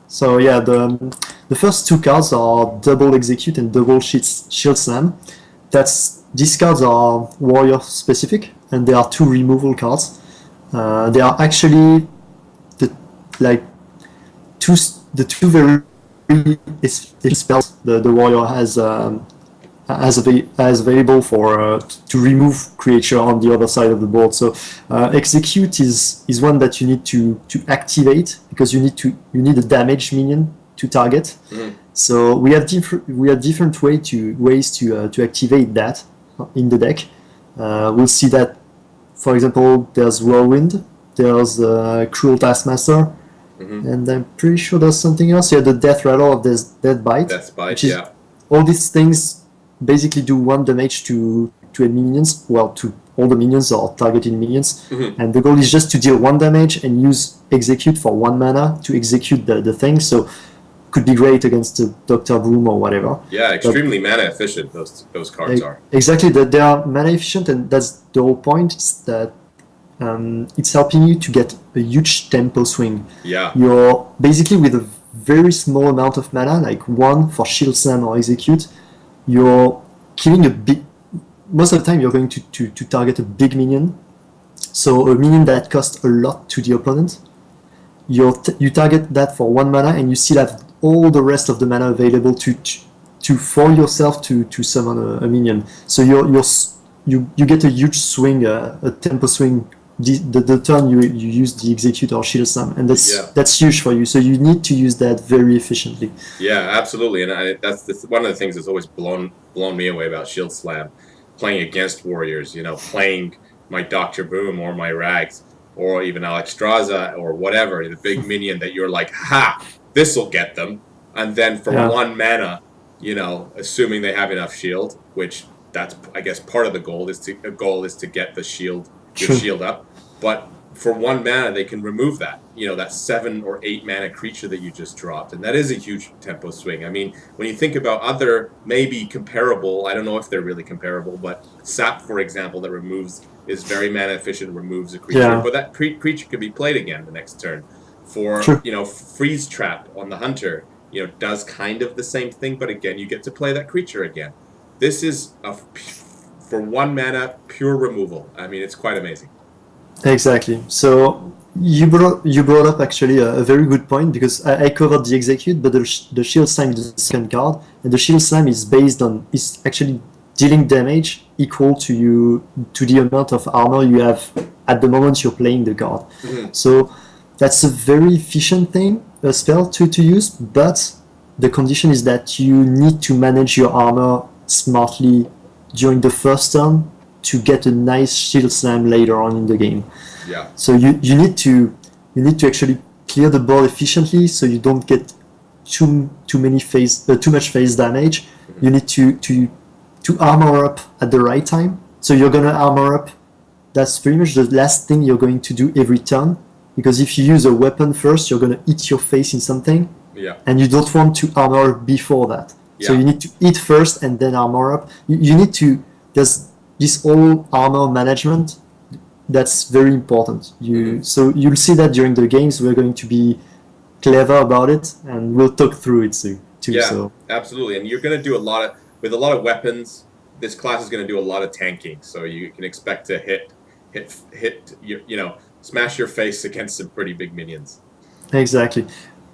So yeah, the first two cards are double execute and double shield slam. These cards are warrior specific, and they are two removal cards. They are actually the like two the two very spells the warrior has available for to remove creature on the other side of the board. So execute is one that you need to activate because you need a damage minion to target. Mm-hmm. So we have different ways to activate that in the deck. We'll see that, for example, there's Whirlwind, there's Cruel Taskmaster, and I'm pretty sure there's something else. Yeah, the Death Rattle of this Death Bite. Death Bite, yeah. All these things basically do 1 damage to enemy minions, well, to all the minions or targeted minions, and the goal is just to deal 1 damage and use execute for 1 mana to execute the thing. So could be great against the Doctor Boom or whatever. Yeah, extremely mana efficient those cards are. Exactly, that they are mana efficient, and that's the whole point. Is that it's helping you to get a huge tempo swing. Yeah, you're basically with a very small amount of mana, like 1 for shield slam or execute. You're killing a big. Most of the time, you're going to target a big minion, so a minion that costs a lot to the opponent. You target that for 1 mana, and you still have all the rest of the mana available to for yourself to summon a minion. So you get a huge swing, a tempo swing. The turn you use the execute or shield slam, and that's huge for you. So you need to use that very efficiently. Yeah, absolutely, and that's one of the things that's always blown me away about shield slam, playing against warriors. Playing my Dr. Boom or my Rags or even Alexstrasza or whatever, the big minion that you're like, ha, this will get them, and then for 1 mana, assuming they have enough shield, which that's I guess part of the goal is to get the shield. Your shield up, but for 1 mana they can remove that that 7 or 8 mana creature that you just dropped, and that is a huge tempo swing. I mean, when you think about other maybe comparable, I don't know if they're really comparable, but Sap, for example, that is very mana efficient, removes a creature, but that creature can be played again the next turn. For Freeze Trap on the Hunter, does kind of the same thing, but again you get to play that creature again. This is for 1 mana, pure removal. I mean, it's quite amazing. Exactly. So you brought up actually a very good point, because I covered the execute, but the shield slam is the second card, and the shield slam is actually dealing damage equal to the amount of armor you have at the moment you're playing the card. So that's a very efficient spell to use, but the condition is that you need to manage your armor smartly during the first turn to get a nice shield slam later on in the game. Yeah. So you need to actually clear the board efficiently, so you don't get too much phase damage. You need to armor up at the right time. So you're gonna armor up. That's pretty much the last thing you're going to do every turn, because if you use a weapon first, you're gonna hit your face in something. Yeah. And you don't want to armor up before that. So you need to hit first and then armor up. You need to. There's this whole armor management that's very important. So you'll see that during the games we're going to be clever about it, and we'll talk through it too. Yeah, so. Absolutely. And you're going to do with a lot of weapons. This class is going to do a lot of tanking, so you can expect to hit smash your face against some pretty big minions. Exactly.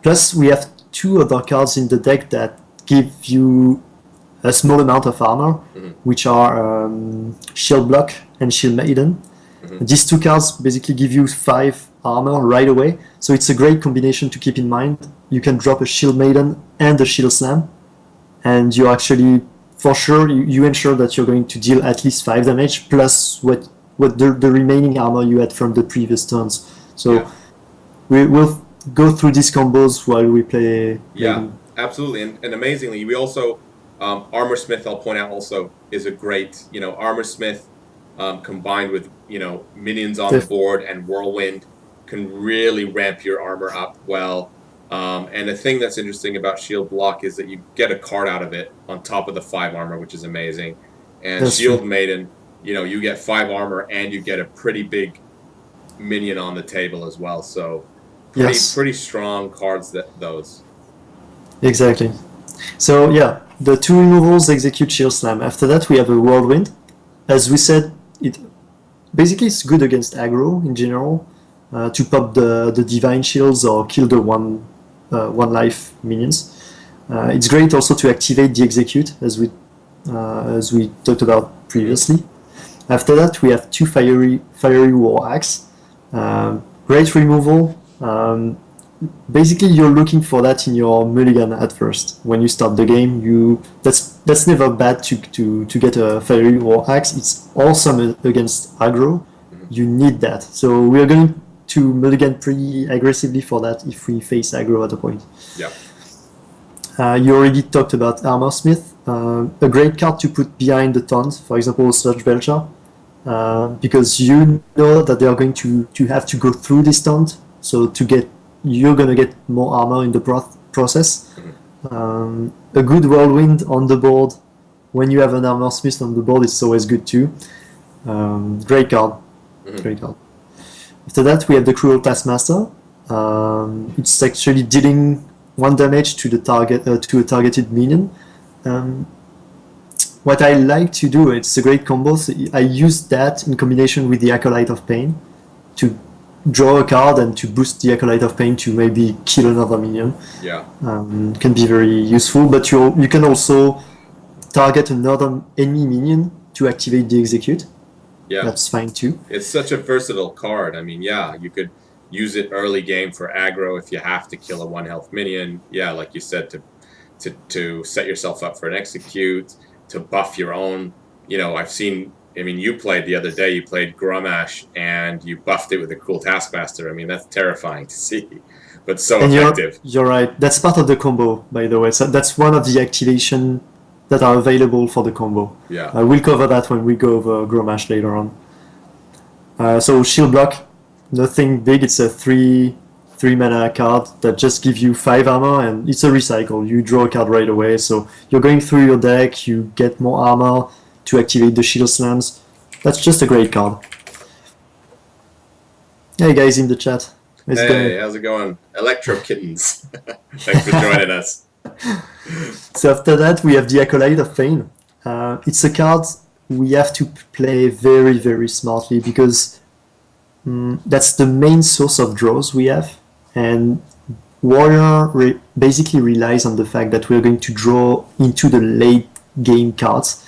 Plus, we have 2 other cards in the deck that give you a small amount of armor, which are Shield Block and Shield Maiden. These 2 cards basically give you 5 armor right away, so it's a great combination to keep in mind. You can drop a Shield Maiden and a Shield Slam, and you actually, for sure, you ensure that you're going to deal at least 5 damage, plus what the remaining armor you had from the previous turns. So we'll go through these combos while we play. Yeah. Absolutely, and amazingly, we also Armor Smith. I'll point out also is a great Armor Smith combined with minions on the board and Whirlwind can really ramp your armor up well. And the thing that's interesting about Shield Block is that you get a card out of it on top of the 5 armor, which is amazing. And that's Shield Maiden, you get 5 armor and you get a pretty big minion on the table as well. So Yes, pretty strong cards, that those. exactly. So yeah, the two removals execute Shield Slam. After that, we have a Whirlwind. As we said, it basically it's good against aggro in general to pop the Divine Shields or kill the one life minions. It's great also to activate the execute as we talked about previously. After that, we have two fiery war axe. Great removal. Basically, you're looking for that in your mulligan at first. When you start the game, that's never bad to get a fiery war axe. It's awesome against aggro. You need that. So we are going to mulligan pretty aggressively for that if we face aggro at a point. Yeah. You already talked about Armor Smith. A great card to put behind the taunt, for example, Surge Belcher, because you know that they are going to have to go through this taunt. So you're gonna get more armor in the process. A good Whirlwind on the board. When you have an Armor Smith on the board, it's always good too. Great card. Great card. After that, we have the Cruel Taskmaster. It's actually dealing 1 damage to the target to a targeted minion. What I like to do, it's a great combo. So I use that in combination with the Acolyte of Pain to draw a card and to boost the Acolyte of Pain to maybe kill another minion. Yeah. Can be very useful, but you can also target another enemy minion to activate the execute. Yeah. That's fine too. It's such a versatile card. I mean, yeah, you could use it early game for aggro if you have to kill a 1 health minion. Yeah, like you said, to set yourself up for an execute, to buff your own. You know, you played the other day, you played Grumash, and you buffed it with a Cruel Taskmaster. I mean, that's terrifying to see, but so effective. You're right. That's part of the combo, by the way. So that's one of the activation that are available for the combo. Yeah. We'll cover that when we go over Grumash later on. So Shield Block, nothing big. It's a 3 mana card that just gives you 5 armor, and it's a recycle. You draw a card right away, so you're going through your deck, you get more armor to activate the Shield Slams. That's just a great card. Hey guys in the chat. How's it going? Electro Kittens. Thanks for joining us. So after that, we have the Acolyte of Pain. It's a card we have to play very, very smartly because that's the main source of draws we have. And Warrior basically relies on the fact that we're going to draw into the late game cards.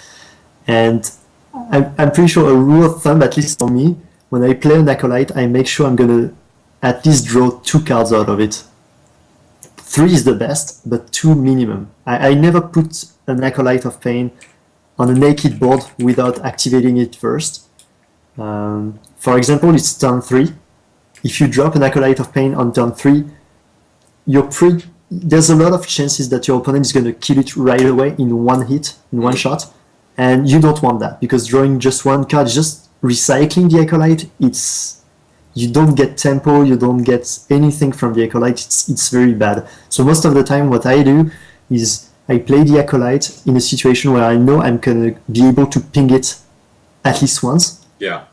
And I'm pretty sure a rule of thumb, at least for me, when I play an Acolyte, I make sure I'm going to at least draw 2 cards out of it. 3 is the best, but 2 minimum. I never put an Acolyte of Pain on a naked board without activating it first. For example, it's turn 3. If you drop an Acolyte of Pain on turn 3, there's a lot of chances that your opponent is going to kill it right away in one hit, in one shot, and you don't want that, because drawing just one card, just recycling the Acolyte, you don't get tempo, you don't get anything from the Acolyte, it's very bad. So most of the time what I do is I play the Acolyte in a situation where I know I'm going to be able to ping it at least once. Yeah.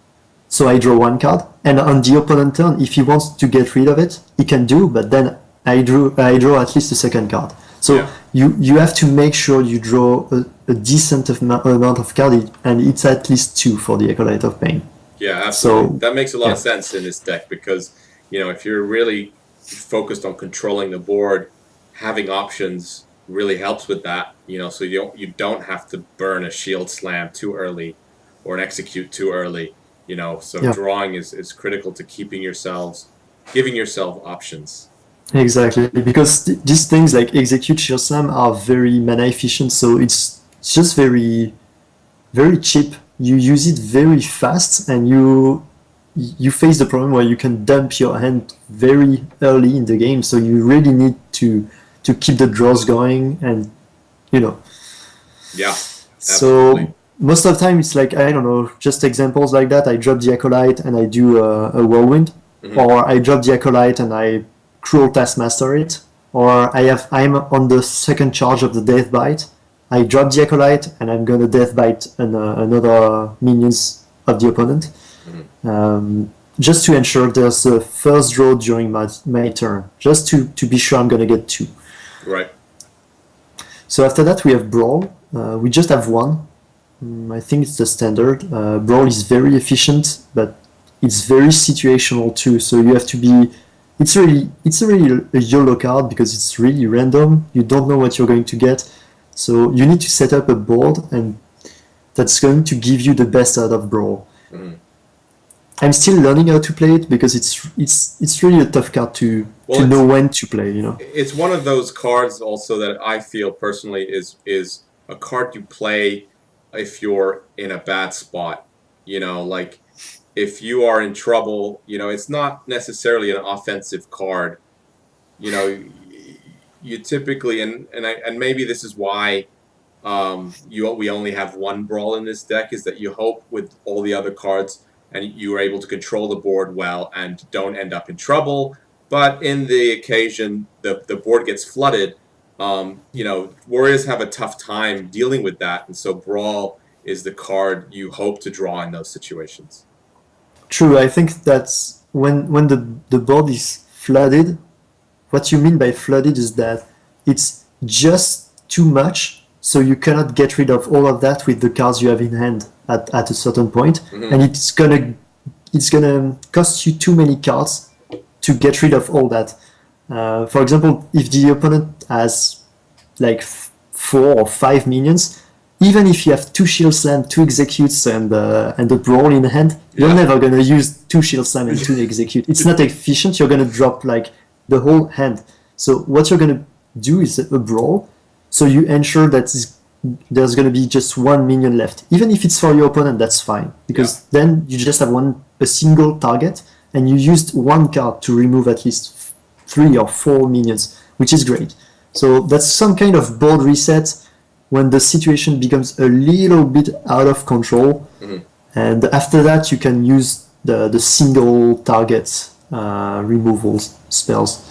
So I draw 1 card, and on the opponent turn, if he wants to get rid of it, he can do, but then I draw at least a 2nd card. So you have to make sure you draw a decent amount of cards, and it's at least 2 for the Acolyte of Pain. Yeah, absolutely. So, that makes a lot of sense in this deck because, if you're really focused on controlling the board, having options really helps with that. So you don't have to burn a Shield Slam too early or an execute too early. So drawing is critical to giving yourself options. Exactly, because these things like execute, Shield Slam are very mana efficient, so it's just very, very cheap. You use it very fast, and you face the problem where you can dump your hand very early in the game. So you really need to keep the draws going, and Yeah. Absolutely. So most of the time it's like, I don't know, just examples like that. I drop the Acolyte and I do a Whirlwind, or I drop the Acolyte and I Cruel Taskmaster it, or I'm on the 2nd charge of the Death Bite. I drop the Acolyte and I'm gonna Death Bite another minions of the opponent. just to ensure there's a first draw during my turn, just to be sure I'm gonna get 2. Right. So after that we have Brawl. We just have 1. I think it's the standard. Brawl is very efficient, but it's very situational too. So you have to be. It's really a YOLO card because it's really random. You don't know what you're going to get. So you need to set up a board, and that's going to give you the best out of Brawl. Mm. I'm still learning how to play it because it's really a tough card to know when to play. It's one of those cards also that I feel personally is a card you play if you're in a bad spot. Like if you are in trouble, it's not necessarily an offensive card. You typically and maybe this is why we only have 1 Brawl in this deck, is that you hope with all the other cards and you are able to control the board well and don't end up in trouble. But in the occasion the board gets flooded, Warriors have a tough time dealing with that, and so Brawl is the card you hope to draw in those situations. True, I think that's when the board is flooded. What you mean by flooded is that it's just too much, so you cannot get rid of all of that with the cards you have in hand at a certain point, and it's gonna cost you too many cards to get rid of all that. For example, if the opponent has like 4 or 5 minions, even if you have 2 Shield Slam, 2 Executes, and a Brawl in hand, you're never gonna use 2 Shield Slam and 2 Execute. It's not efficient. You're gonna drop like the whole hand. So what you're gonna do is a Brawl. So you ensure that there's gonna be just 1 minion left. Even if it's for your opponent, that's fine, because then you just have a single target, and you used 1 card to remove at least 3 or 4 minions, which is great. So that's some kind of board reset when the situation becomes a little bit out of control, and after that you can use the single target removal spells.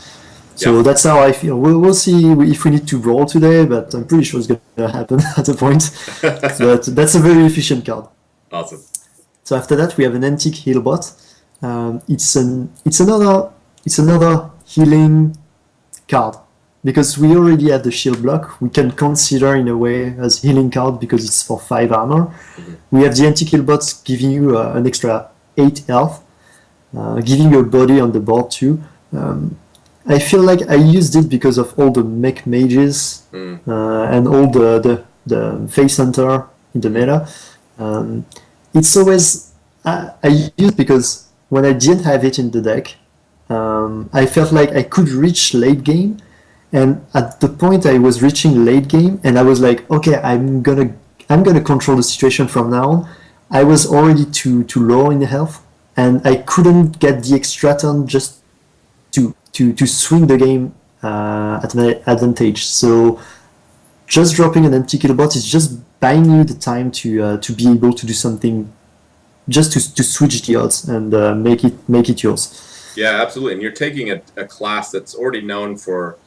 So that's how I feel. We'll see if we need to Brawl today, but I'm pretty sure it's going to happen at a point. But that's a very efficient card. Awesome. So after that we have an Antique Healbot. It's another healing card. Because we already have the shield block, we can consider in a way as healing card because it's for 5 armor. We have the Antique Healbot giving you an extra 8 health, giving you a body on the board too. I feel like I used it because of all the mech mages and all the face hunter in the meta. It's always I used because when I didn't have it in the deck, I felt like I could reach late game. And at the point I was reaching late game, and I was like, okay, I'm gonna control the situation from now on. I was already too low in health, and I couldn't get the extra turn just to swing the game at my advantage. So just dropping an Antique Healbot is just buying you the time to be able to do something, just to switch the odds and make it yours. Yeah, absolutely. And you're taking a class that's already known for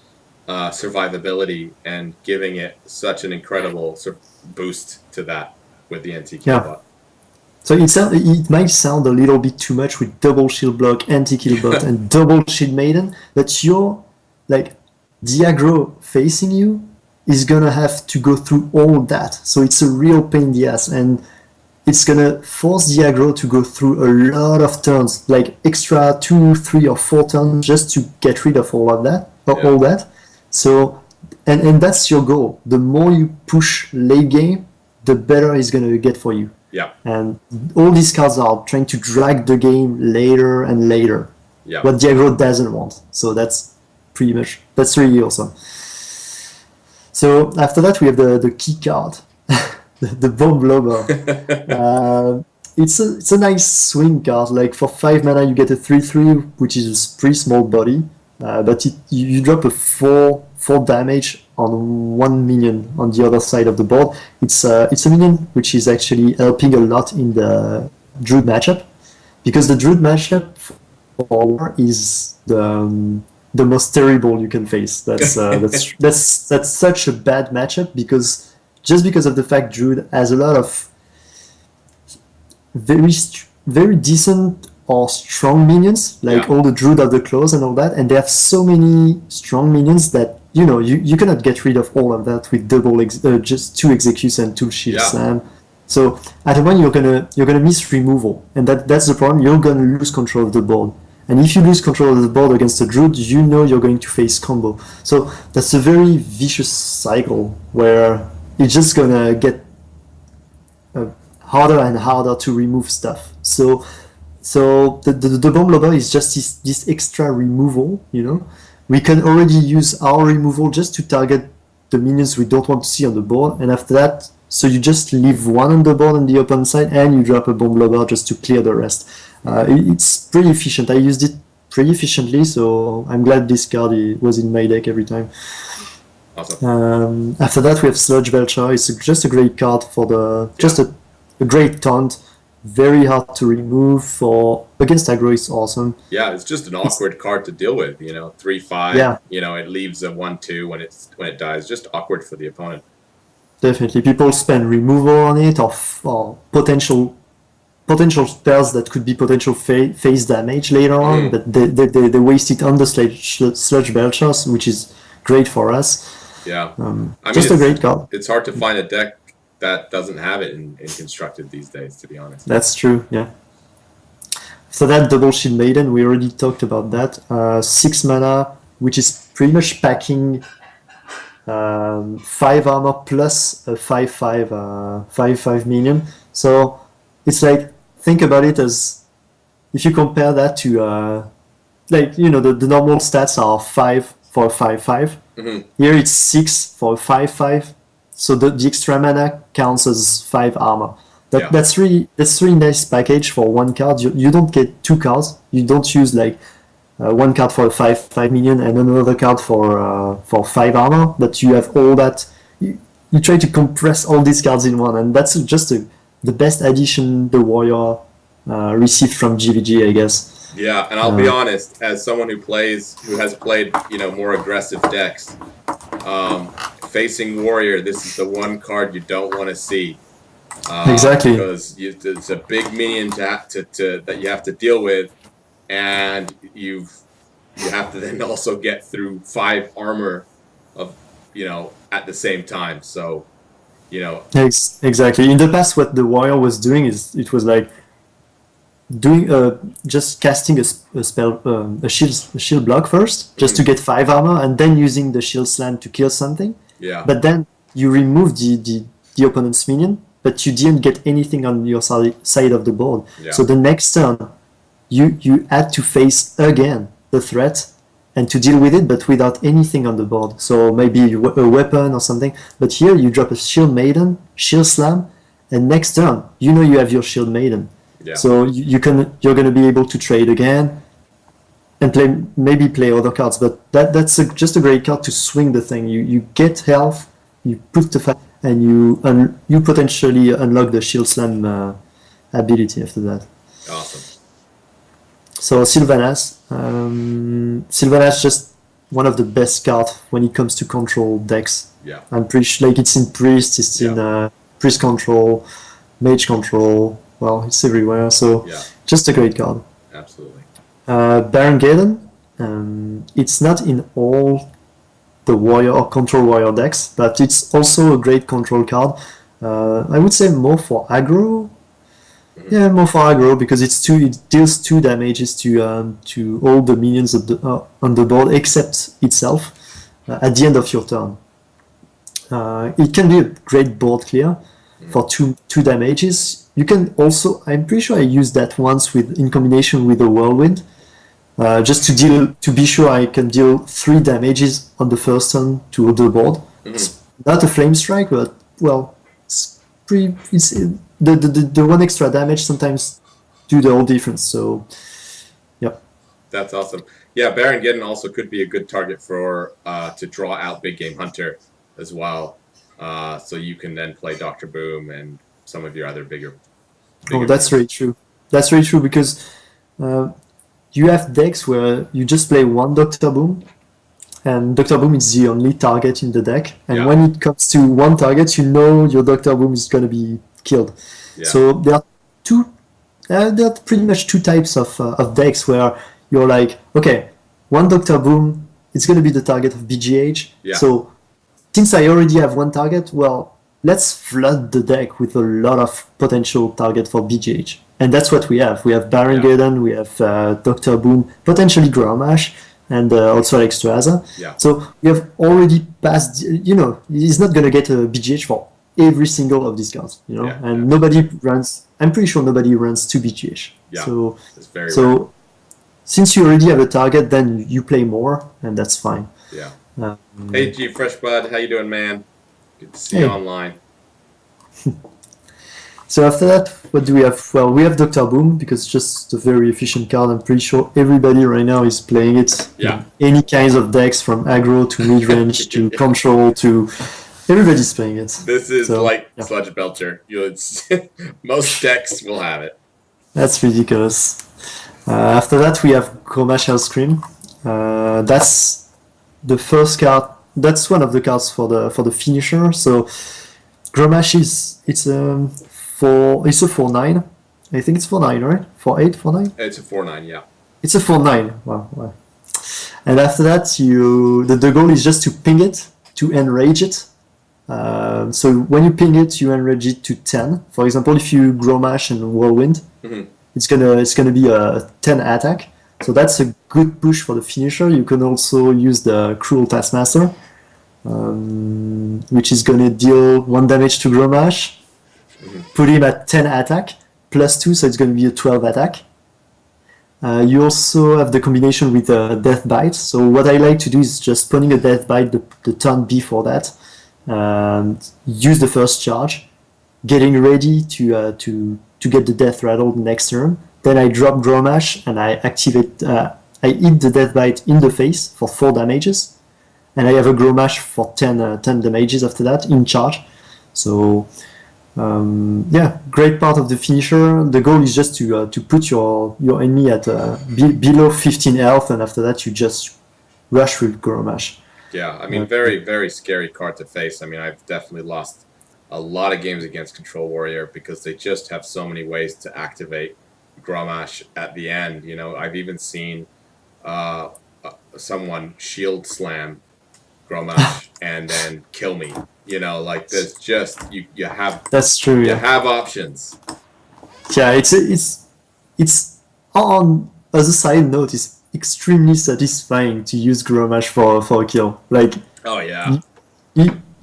survivability and giving it such an incredible sort of boost to that with the Antique Healbot. So it might sound a little bit too much with double shield block, Antique Healbot, and double shield maiden, but your the aggro facing you is gonna have to go through all that. So it's a real pain in the ass, and it's gonna force the aggro to go through a lot of turns, like extra 2, 3, or 4 turns just to get rid of all of that, all that. So, and that's your goal. The more you push late game, the better it's going to get for you. Yeah. And all these cards are trying to drag the game later and later. Yeah. What the aggro doesn't want. So that's really awesome. So after that we have the key card, the Bomb Blobber. It's a nice swing card. Like for 5 mana you get a 3/3, which is a pretty small body. But you drop a 4 damage on 1 minion on the other side of the board. It's a minion which is actually helping a lot in the Druid matchup, because the Druid matchup for war is the most terrible you can face. That's such a bad matchup because of the fact Druid has a lot of very decent are strong minions, like Yeah. all the Druid of the Claws and all that, and they have so many strong minions that you cannot get rid of all of that with just 2 executes and 2 shield Yeah. slam. So at a point you're gonna miss removal, and that's the problem. You're gonna lose control of the board, and if you lose control of the board against a Druid, you're going to face combo. So that's a very vicious cycle where it's just gonna get harder and harder to remove stuff. So the bomb lover is just this extra removal, We can already use our removal just to target the minions we don't want to see on the board, and after that, so you just leave one on the board on the open side, and you drop a bomb lover just to clear the rest. It's pretty efficient. I used it pretty efficiently, so I'm glad this card was in my deck every time. Awesome. After that, we have Sludge Belcher. It's just a great card for just a great taunt. Very hard to remove against aggro. It's awesome. Yeah, it's just an awkward card to deal with. 3/5. Yeah. It leaves a 1/2 when it dies. Just awkward for the opponent. Definitely, people spend removal on it or potential spells that could be potential phase damage later on, but they waste it on the Sludge Belchers, which is great for us. Yeah, just a great card. It's hard to find a deck that doesn't have it in constructed these days, to be honest. That's true, yeah. So that Double Shield Maiden, we already talked about that. 6 mana, which is pretty much packing 5 armor plus a 5/5 minion. So it's like, think about it as if you compare that to the normal stats are 5 for a 5/5. Here it's 6 for a 5/5. So the extra mana counts as 5 armor. That's really nice package for one card. You don't get 2 cards. You don't use one card for a 5/5 minion and another card for 5 armor, but you have all that. You try to compress all these cards in one, and that's just the best addition the Warrior received from GVG, I guess. Yeah, and I'll be honest, as someone who has played more aggressive decks, facing Warrior, this is the one card you don't want to see. Exactly. Because it's a big minion that you have to deal with, and you have to then also get through 5 armor at the same time. So, Exactly. In the past, what the Warrior was doing is it was like doing just casting a spell, a shield block first, just to get 5 armor, and then using the shield slam to kill something. Yeah. But then you remove the opponent's minion, but you didn't get anything on your side of the board. Yeah. So the next turn, you had to face again the threat and to deal with it, but without anything on the board. So maybe a weapon or something. But here you drop a Shield Maiden, Shield Slam, and next turn you have your Shield Maiden. Yeah. So you're gonna be able to trade again and play other cards. But that's just a great card to swing the thing. You get health, you put the fact, and you potentially unlock the Shield Slam ability after that. Awesome. So Sylvanas, Sylvanas just one of the best cards when it comes to control decks. Yeah. I'm pretty sure, it's in Priest, it's in Priest control, Mage control. Well, it's everywhere. So just a great card. Absolutely. Baron Gaiden, it's not in all the Warrior or Control Warrior decks, but it's also a great control card. I would say more for aggro. Yeah, more for aggro because it deals 2 damages to all the minions on the board except itself at the end of your turn. It can be a great board clear for 2 damages. You can also, I'm pretty sure I used that once in combination with a Whirlwind, just to be sure I can deal 3 damages on the first turn to the board. It's not a Flame Strike, but well, it's the 1 extra damage sometimes do the whole difference. So, yeah. That's awesome. Yeah, Baron Geddon also could be a good target for to draw out Big Game Hunter as well. So you can then play Dr. Boom and some of your other bigger that's very true. That's very true because you have decks where you just play 1 Dr. Boom, and Dr. Boom is the only target in the deck. And when it comes to 1 target, your Dr. Boom is going to be killed. Yeah. So there are 2 There are pretty much two types of decks where you're like, okay, one Doctor Boom, it's going to be the target of BGH. Yeah. So since I already have one target, well, let's flood the deck with a lot of potential target for BGH. And that's what we have. We have Baron Gaiden, we have Doctor Boom, potentially Grommash, and also Alexstrasza. Yeah. So we have already passed, he's not going to get a BGH for every single of these cards, and nobody runs, I'm pretty sure nobody runs 2 BGH. Yeah. So, it's very rare. Since you already have a target, then you play more, and that's fine. Yeah. Hey, G Fresh Bud, how you doing, man? Good to see you online. So after that, what do we have? Well, we have Doctor Boom, because it's just a very efficient card. I'm pretty sure everybody right now is playing it. Yeah. Any kinds of decks, from aggro to mid-range to control to... Everybody's playing it. This is Sludge Belcher. Most decks will have it. That's ridiculous. After that, we have Grommash Hellscream. That's the first card. That's one of the cards for the finisher. So Grommash it's a 4/9. I think it's 4/9, right? 4/8, 4/9. It's a 4/9, yeah. It's a 4/9. Wow. And after that, the goal is just to ping it, to enrage it. So when you ping it, you enrage it to 10. For example, if you Grommash and Whirlwind, it's gonna be a 10 attack. So that's a good push for the finisher. You can also use the Cruel Taskmaster, which is gonna deal 1 damage to Grommash, put him at 10 attack, +2, so it's gonna be a 12 attack. You also have the combination with Death Bite. So what I like to do is just putting a Death Bite the turn before that, and use the first charge, getting ready to get the Death Rattle next turn. Then I drop Grommash and I activate. I hit the Death Bite in the face for 4 damages, and I have a Grommash for 10 damages after that in charge. So great part of the finisher. The goal is just to put your enemy at below 15 health, and after that you just rush with Grommash. Yeah, I mean, very, very scary card to face. I mean, I've definitely lost a lot of games against Control Warrior because they just have so many ways to activate Grommash at the end. I've even seen someone shield slam Grommash and then kill me. There's just you have. That's true. You have options. Yeah, it's on as a side note, it's extremely satisfying to use Grommash for a kill. Oh yeah.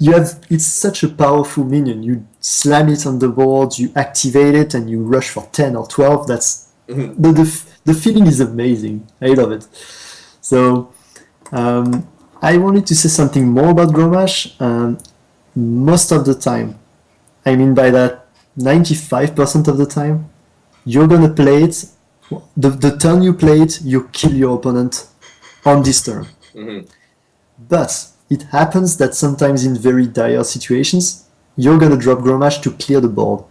You have, it's such a powerful minion. You slam it on the board, you activate it, and you rush for 10 or 12. That's the feeling is amazing. I love it. So I wanted to say something more about Grommash. Most of the time, I mean by that 95% of the time, you're gonna play it. The turn you play it, you kill your opponent on this turn. But it happens that sometimes in very dire situations, you're gonna drop Grommash to clear the board.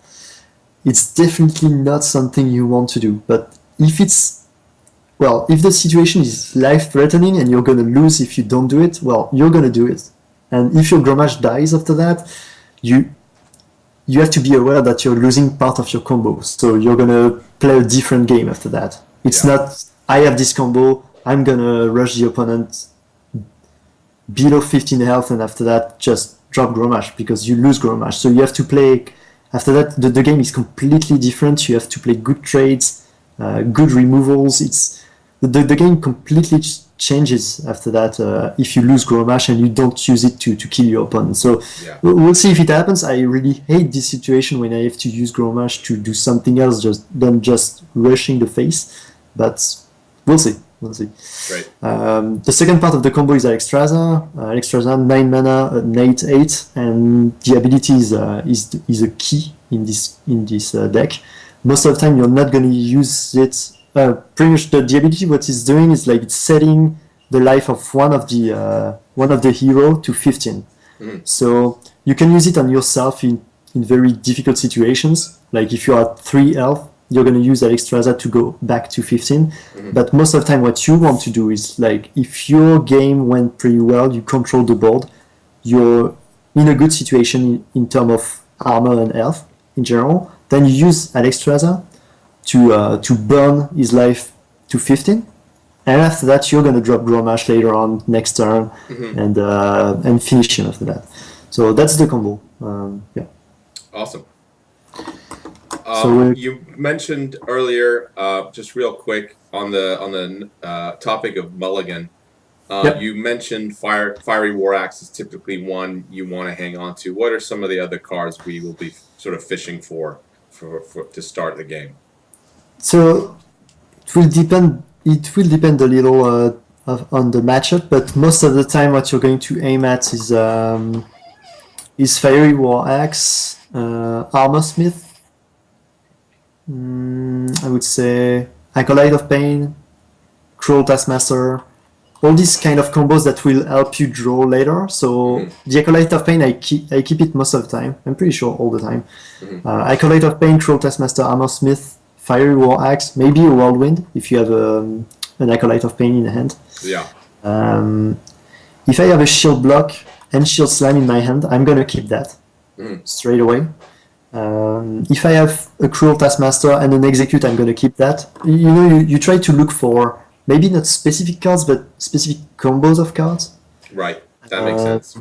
It's definitely not something you want to do. But if the situation is life-threatening and you're gonna lose if you don't do it, well, you're gonna do it. And if your Grommash dies after that, you have to be aware that you're losing part of your combo. So you're gonna play a different game after that. It's not, I have this combo, I'm gonna rush the opponent below 15 health, and after that just drop Grommash, because you lose Grommash. So you have to play, after that the game is completely different. You have to play good trades, good removals. It's the game completely changes after that if you lose Grommash and you don't use it to kill your opponent. So we'll see if it happens. I really hate this situation when I have to use Grommash to do something else than just rushing the face, but we'll see. Great. The second part of the combo is Alexstrasza. Alexstrasza, 9 mana, 8/8, and the ability is a key in this deck. Most of the time, you're not going to use it. Pretty much the ability, what it's doing is it's setting the life of one of the hero to 15. So you can use it on yourself in very difficult situations. Like if you're at 3 health, you're going to use Alexstrasza to go back to 15. But most of the time what you want to do is, if your game went pretty well, you control the board, you're in a good situation in terms of armor and health in general, then you use Alexstrasza to burn his life to 15, and after that you're gonna drop Grommash later on next turn, and finish him after that. So that's the combo. Yeah. Awesome. So you mentioned earlier, just real quick on the topic of mulligan. Yep. You mentioned Fiery War Axe is typically one you want to hang on to. What are some of the other cards we will be sort of fishing for to start the game? So it will depend. It will depend a little on the matchup, but most of the time, what you're going to aim at is Fiery War Axe, Armor Smith. I would say Acolyte of Pain, Cruel Taskmaster, all these kind of combos that will help you draw later. So the Acolyte of Pain, I keep it most of the time. I'm pretty sure all the time. Acolyte of Pain, Cruel Taskmaster, Armor Smith, Fiery War Axe, maybe a Whirlwind if you have an Acolyte of Pain in hand. Yeah. If I have a Shield Block and Shield Slam in my hand, I'm gonna keep that straight away. If I have a Cruel Taskmaster and an Execute, I'm gonna keep that. You try to look for maybe not specific cards, but specific combos of cards. Right. That makes sense.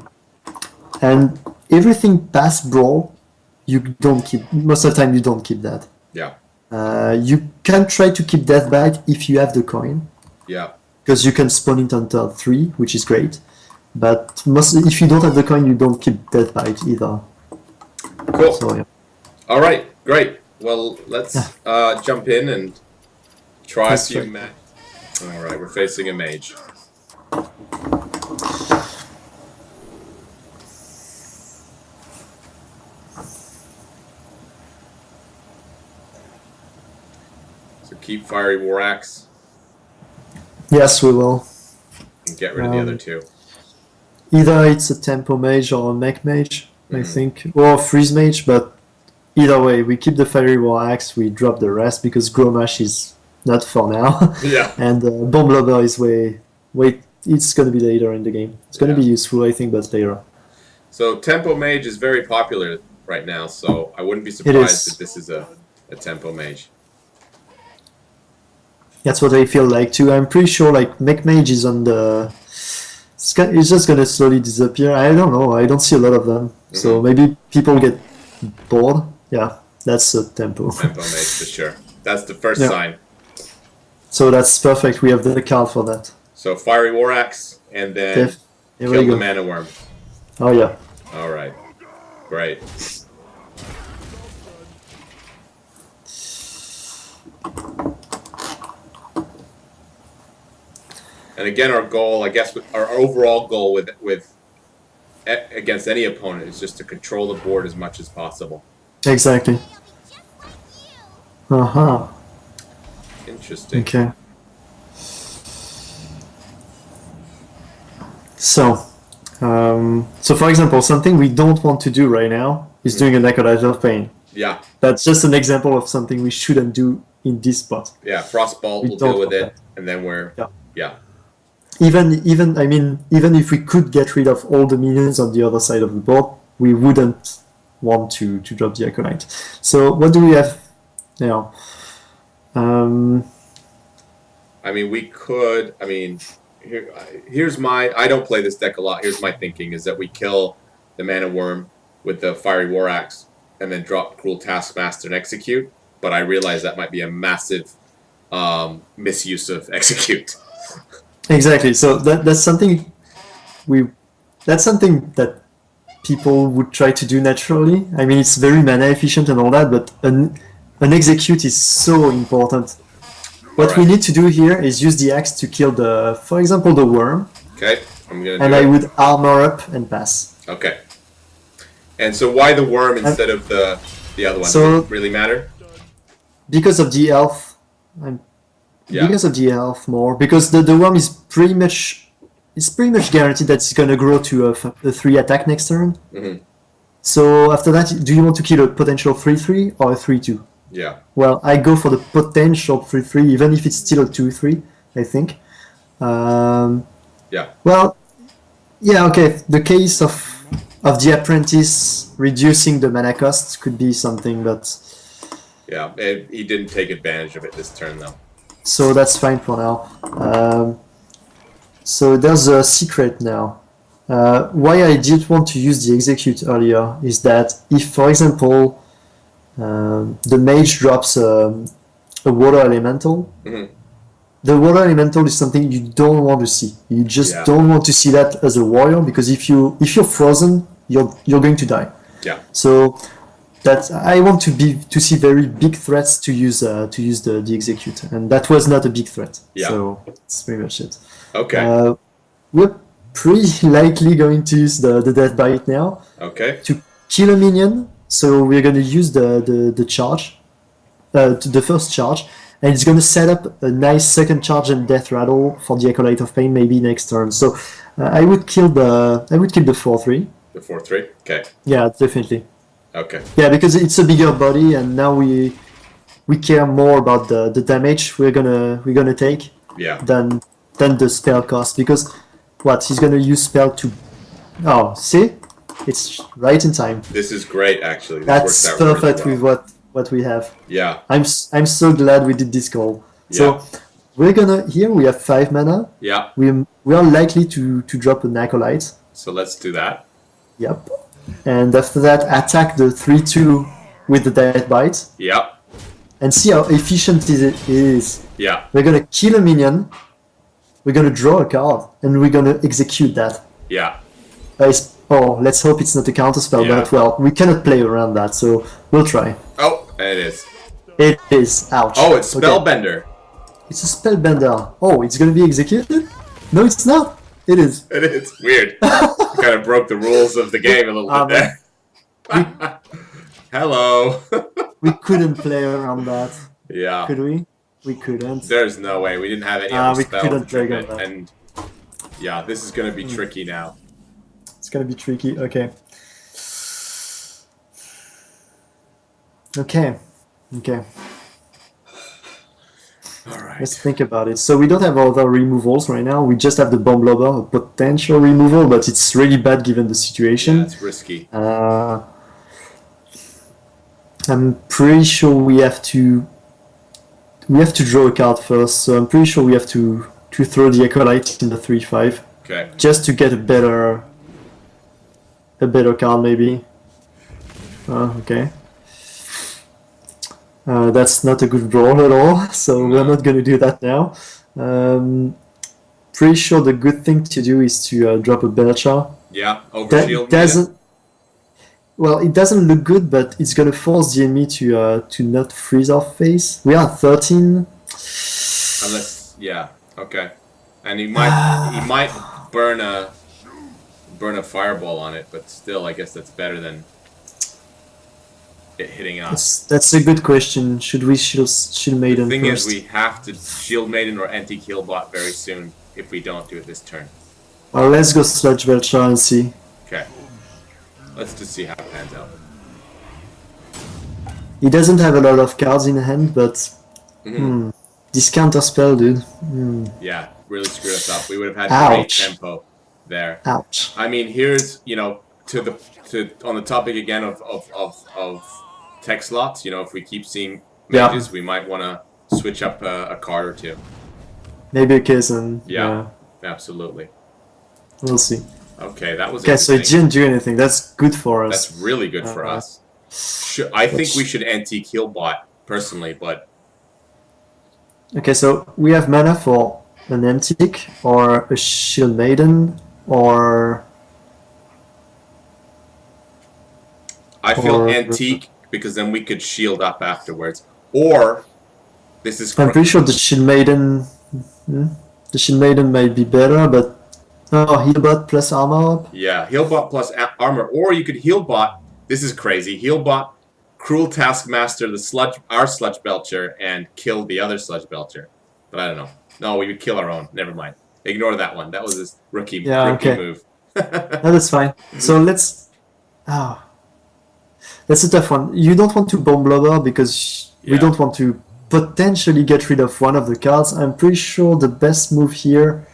And everything past Brawl, you don't keep. Most of the time, you don't keep that. Yeah. You can try to keep Deathbite if you have the coin. Yeah. Because you can spawn it on turn 3, which is great. But if you don't have the coin, you don't keep Deathbite either. Cool. So, yeah. All right. Great. Well, let's jump in and try a few matches. All right. We're facing a mage. So keep Fiery War Axe. Yes, we will. And get rid of the other two. Either it's a Tempo Mage or a Mech Mage, I think, or a Freeze Mage, but either way, we keep the Fiery War Axe, we drop the rest because Grommash is not for now. Yeah. And Bomb Lobber is it's going to be later in the game. It's going to be useful, I think, but later. So Tempo Mage is very popular right now, so I wouldn't be surprised if this is a Tempo Mage. That's what I feel like too. I'm pretty sure like Mech Mage is on the... It's just going to slowly disappear. I don't know. I don't see a lot of them. So maybe people get bored. Yeah, that's a Tempo. Tempo Mage for sure. That's the first sign. So that's perfect. We have the card for that. So Fiery War Axe and then kill the Mana Worm. Oh yeah. All right. Great. And again, our goal, I guess, our overall goal with against any opponent is just to control the board as much as possible. Exactly. Interesting. Okay. So for example, something we don't want to do right now is doing an Acolyte of Pain. Yeah. That's just an example of something we shouldn't do in this spot. Yeah, Frostbolt will deal with it, and then we're Even if we could get rid of all the minions on the other side of the board, we wouldn't want to drop the Acolyte. So what do we have now? we could. Here's my. I don't play this deck a lot. Here's my thinking: is that we kill the Mana Worm with the Fiery War Axe, and then drop Cruel Taskmaster and Execute. But I realize that might be a massive misuse of Execute. Exactly. So that's something that people would try to do naturally. It's very mana efficient and all that, but an Execute is so important. What we need to do here is use the axe to kill for example, the worm. Okay, I'm gonna. And I would armor up and pass. Okay. And so why the worm instead of the other one? So, does it really matter? Because of the health. Because of the health more. Because the worm is pretty much guaranteed that it's gonna grow to a 3 attack next turn. So after that, do you want to kill a potential 3/3 or a 3/2? Yeah. Well, I go for the potential 3/3, even if it's still a 2/3, I think. Yeah. Well, yeah, okay. The case of the Apprentice reducing the mana cost could be something, but Yeah, he didn't take advantage of it this turn, though. So that's fine for now. So there's a secret now. Why I didn't want to use the execute earlier is that if, for example, the mage drops a water elemental, the water elemental is something you don't want to see. You just don't want to see that as a warrior, because if you're frozen, you're going to die. Yeah. So that I want to see very big threats to use the execute, and that was not a big threat. Yeah. So that's pretty much it. Okay. We're pretty likely going to use the death bite now. Okay. To kill a minion. So we're going to use the charge, the first charge, and it's going to set up a nice second charge and death rattle for the Acolyte of Pain maybe next turn. So I would kill the 4/3. The 4/3. Okay. Yeah, definitely. Okay. Yeah, because it's a bigger body, and now we care more about the damage we're gonna take. Yeah. Than the spell cost, because he's gonna use spell to. Oh, see, it's right in time. This is great, actually. This That's works out perfect really well. with what we have. Yeah. I'm so glad we did this call. Yeah. So we're gonna here we have 5 mana. Yeah. We are likely to drop an Acolyte. So let's do that. Yep. And after that, attack the 3/2 with the death bite. Yeah. And see how efficient it is. Yeah. We're gonna kill a minion. We're gonna draw a card, and we're gonna execute that. Yeah. Let's hope it's not a counterspell, but well, we cannot play around that, so we'll try. Oh, it is. It is. Ouch. Oh, it's Okay. Spellbender. It's a spellbender. Oh, it's gonna be executed? No, it's not. It is. It is. Weird. Kind of broke the rules of the game a little bit there. Hello. We couldn't play around that. Yeah. Could we? We couldn't. There's no way. We didn't have any other we spell couldn't to trigger play it. on that. And yeah, this is going to be tricky now. It's gonna be tricky. Okay. Okay. All right. Let's think about it. So we don't have other removals right now. We just have the Bomb Lobber, a potential removal, but it's really bad given the situation. Yeah, it's risky. I'm pretty sure we have to draw a card first. So I'm pretty sure we have to throw the Acolyte in the 3/5. Okay. Just to get a better card maybe. Okay. That's not a good draw at all, so we're not going to do that now. Pretty sure the good thing to do is to drop a Belcher. Yeah, over That shield. doesn't. Well, it doesn't look good, but it's going to force the enemy to not freeze our face. We are 13. Unless, yeah, okay. And he might burn a fireball on it, but still, I guess that's better than it hitting us. That's a good question. Should we shield Maiden The thing first? is, we have to shield Maiden or anti-Killbot very soon if we don't do it this turn. Well, let's go Sludge Belcher and see. Okay. Let's just see how it pans out. He doesn't have a lot of cards in hand, but this counter spell, dude. Yeah, really screwed us up. We would have had great Ouch. tempo there. Ouch. I mean, here's, on the topic again of tech slots, if we keep seeing Yeah. mages, we might want to switch up a card or two. Maybe a case and Yeah, absolutely. we'll see. Okay, that was Okay, so it interesting. didn't do anything. That's good for us. That's really good for us. I think we should anti-Killbot, personally, but Okay, so we have mana for an Antique or a Shield Maiden or I feel Or- antique because then we could shield up afterwards. Or, this is... I'm pretty sure the Shield Maiden might be better, but Healbot plus armor up. Yeah, Healbot plus armor. Or you could Healbot, this is crazy, Healbot, Cruel Taskmaster, our Sludge Belcher, and kill the other Sludge Belcher. But I don't know. No, we would kill our own. Never mind. Ignore that one. That was his rookie okay. move. No, that's fine. So let's... That's a tough one. You don't want to Bomb Blobber because we Yeah. don't want to potentially get rid of one of the cards. I'm pretty sure the best move here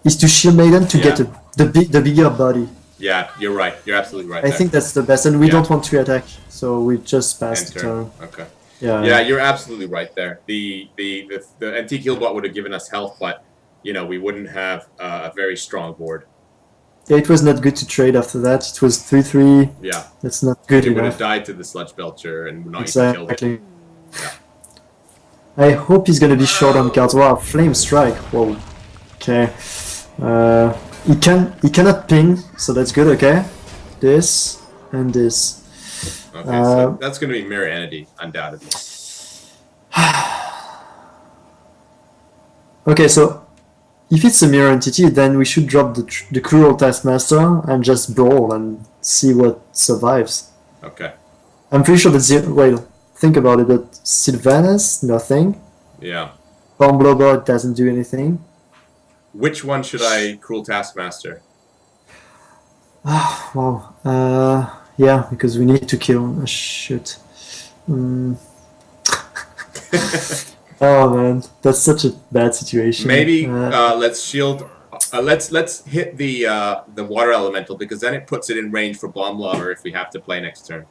is to Shield Maiden to get the bigger body. Yeah, you're right. You're absolutely right. I there. think that's the best, and we Yeah. don't want to attack, so we just passed the Enter. turn. Okay. Yeah, Yeah, you're absolutely right there. The antique heal bot would have given us health, but we wouldn't have a very strong board. yeah. It was not good to trade after that. It was 3-3. Yeah, That's not good it would have enough. died to the Sludge Belcher and not even killed it. Exactly. Yeah. I hope he's gonna be short on cards. Wow, Flame Strike. Whoa. Okay. He cannot ping, so that's good. Okay. This and this. Okay, so that's going to be Mirror Entity, undoubtedly. Okay, so if it's a mirror entity, then we should drop the Cruel Taskmaster and just brawl and see what survives. Okay. I'm pretty sure that wait, think about it. But Sylvanas, nothing. Yeah. Bomb Blobber doesn't do anything. Which one should I Cruel Taskmaster? Wow. Yeah, because we need to kill. Shoot. Oh man, that's such a bad situation. Maybe let's shield. Let's hit the water elemental, because then it puts it in range for bomb lobber if we have to play next turn.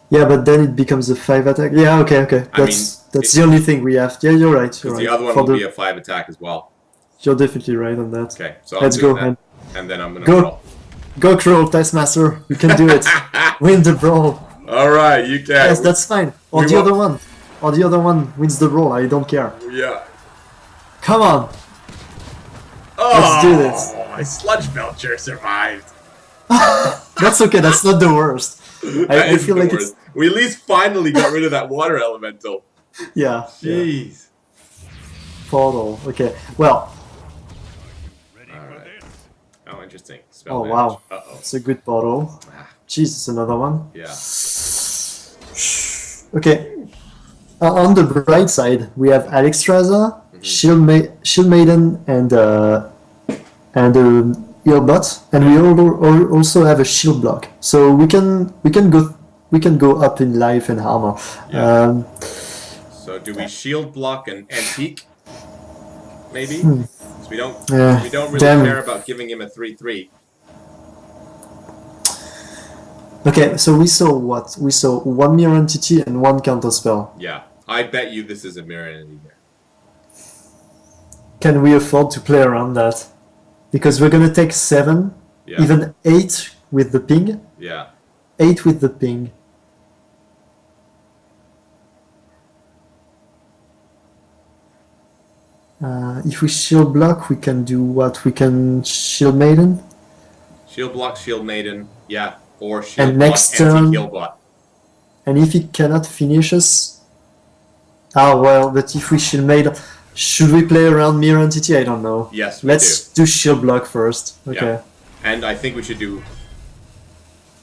Yeah, but then it becomes a 5 attack. Yeah, okay. That's the only thing we have. Yeah, you're right. Because the other one will be a 5 attack as well. You're definitely right on that. Okay, so let's go, man. And then I'm gonna go. Go, Cruel Taskmaster. You can do it. Win the brawl. All right, you can. Yes, that's fine. Or the other one. Or the other one wins the brawl. I don't care. Yeah. Come on. Oh, let's do this. My Sludge Belcher survived. That's okay. That's not the worst. I feel like it's... We at least finally got rid of that water elemental. Yeah. Jeez. Portal. Okay. Well. Alright. Oh, interesting. Spell Oh, damage. wow. Uh-oh. It's a good portal. Jesus, another one. Yeah. Okay. On the bright side, we have Alexstrasza, Shield Maiden, and Earbot, and we also have a shield block. So we can go up in life and armor. Yeah. So do we shield block an antique? Maybe? So we don't really care about giving him a 3/3. Okay, so we saw what? We saw one mirror entity and one counter spell. Yeah. I bet you this is a mirror entity here. Can we afford to play around that? Because we're gonna take 7, even 8 with the ping. Yeah. 8 with the ping. If we shield block, we can do what? We can shield maiden. Shield block, shield maiden, yeah, or shield and block, next turn, anti-heal bot. And if it cannot finish us, well, but if we shield maiden, should we play around mirror entity? I don't know. Yes, let's do shield block first. Okay. Yeah. And I think we should do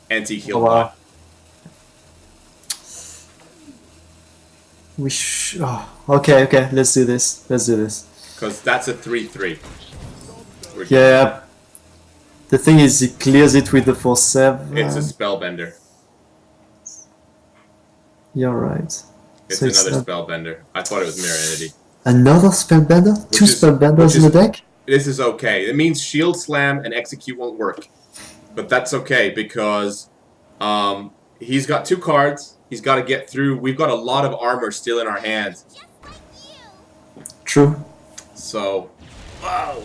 anti-heal bot. Okay. Let's do this. Because that's a 3/3. Yeah. The thing is, it clears it with the 4/7. It's a spellbender. You're right. It's another spellbender. I thought it was mirror entity. Another spellbender? Two spellbenders in the deck? This is okay. It means shield slam and execute won't work. But that's okay because he's got 2 cards. He's got to get through. We've got a lot of armor still in our hands. True. So, wow.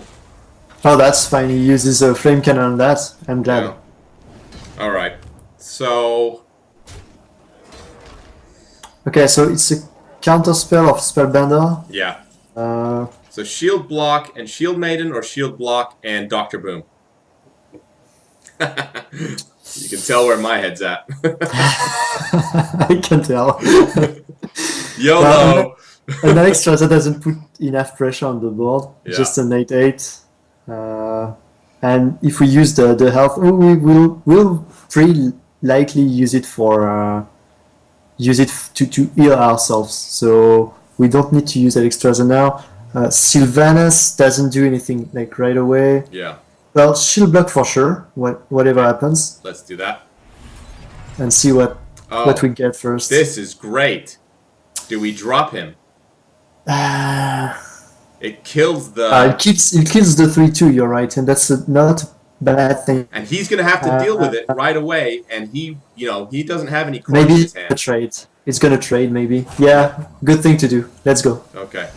Oh, that's fine. He uses a flame cannon on that. I'm glad. Yeah. Alright. So... Okay, so it's a counter spell of spellbender. Yeah. So shield block and shield maiden, or shield block and Dr. Boom. You can tell where my head's at. I can tell. YOLO! An extra that doesn't put enough pressure on the board. Yeah. Just an 8/8. And if we use the health, we'll pretty likely use it for to heal ourselves. So we don't need to use Alexstrasza now. Sylvanas doesn't do anything like right away. Yeah. Well, shield block for sure. Whatever happens. Let's do that. And see what we get first. This is great. Do we drop him? It kills the... it kills the 3/2, you're right, and that's not bad thing. And he's going to have to deal with it right away. And he doesn't have any cards in Maybe his it's gonna hand. trade. It's gonna trade, maybe. Yeah, good thing to do. Let's go. Okay.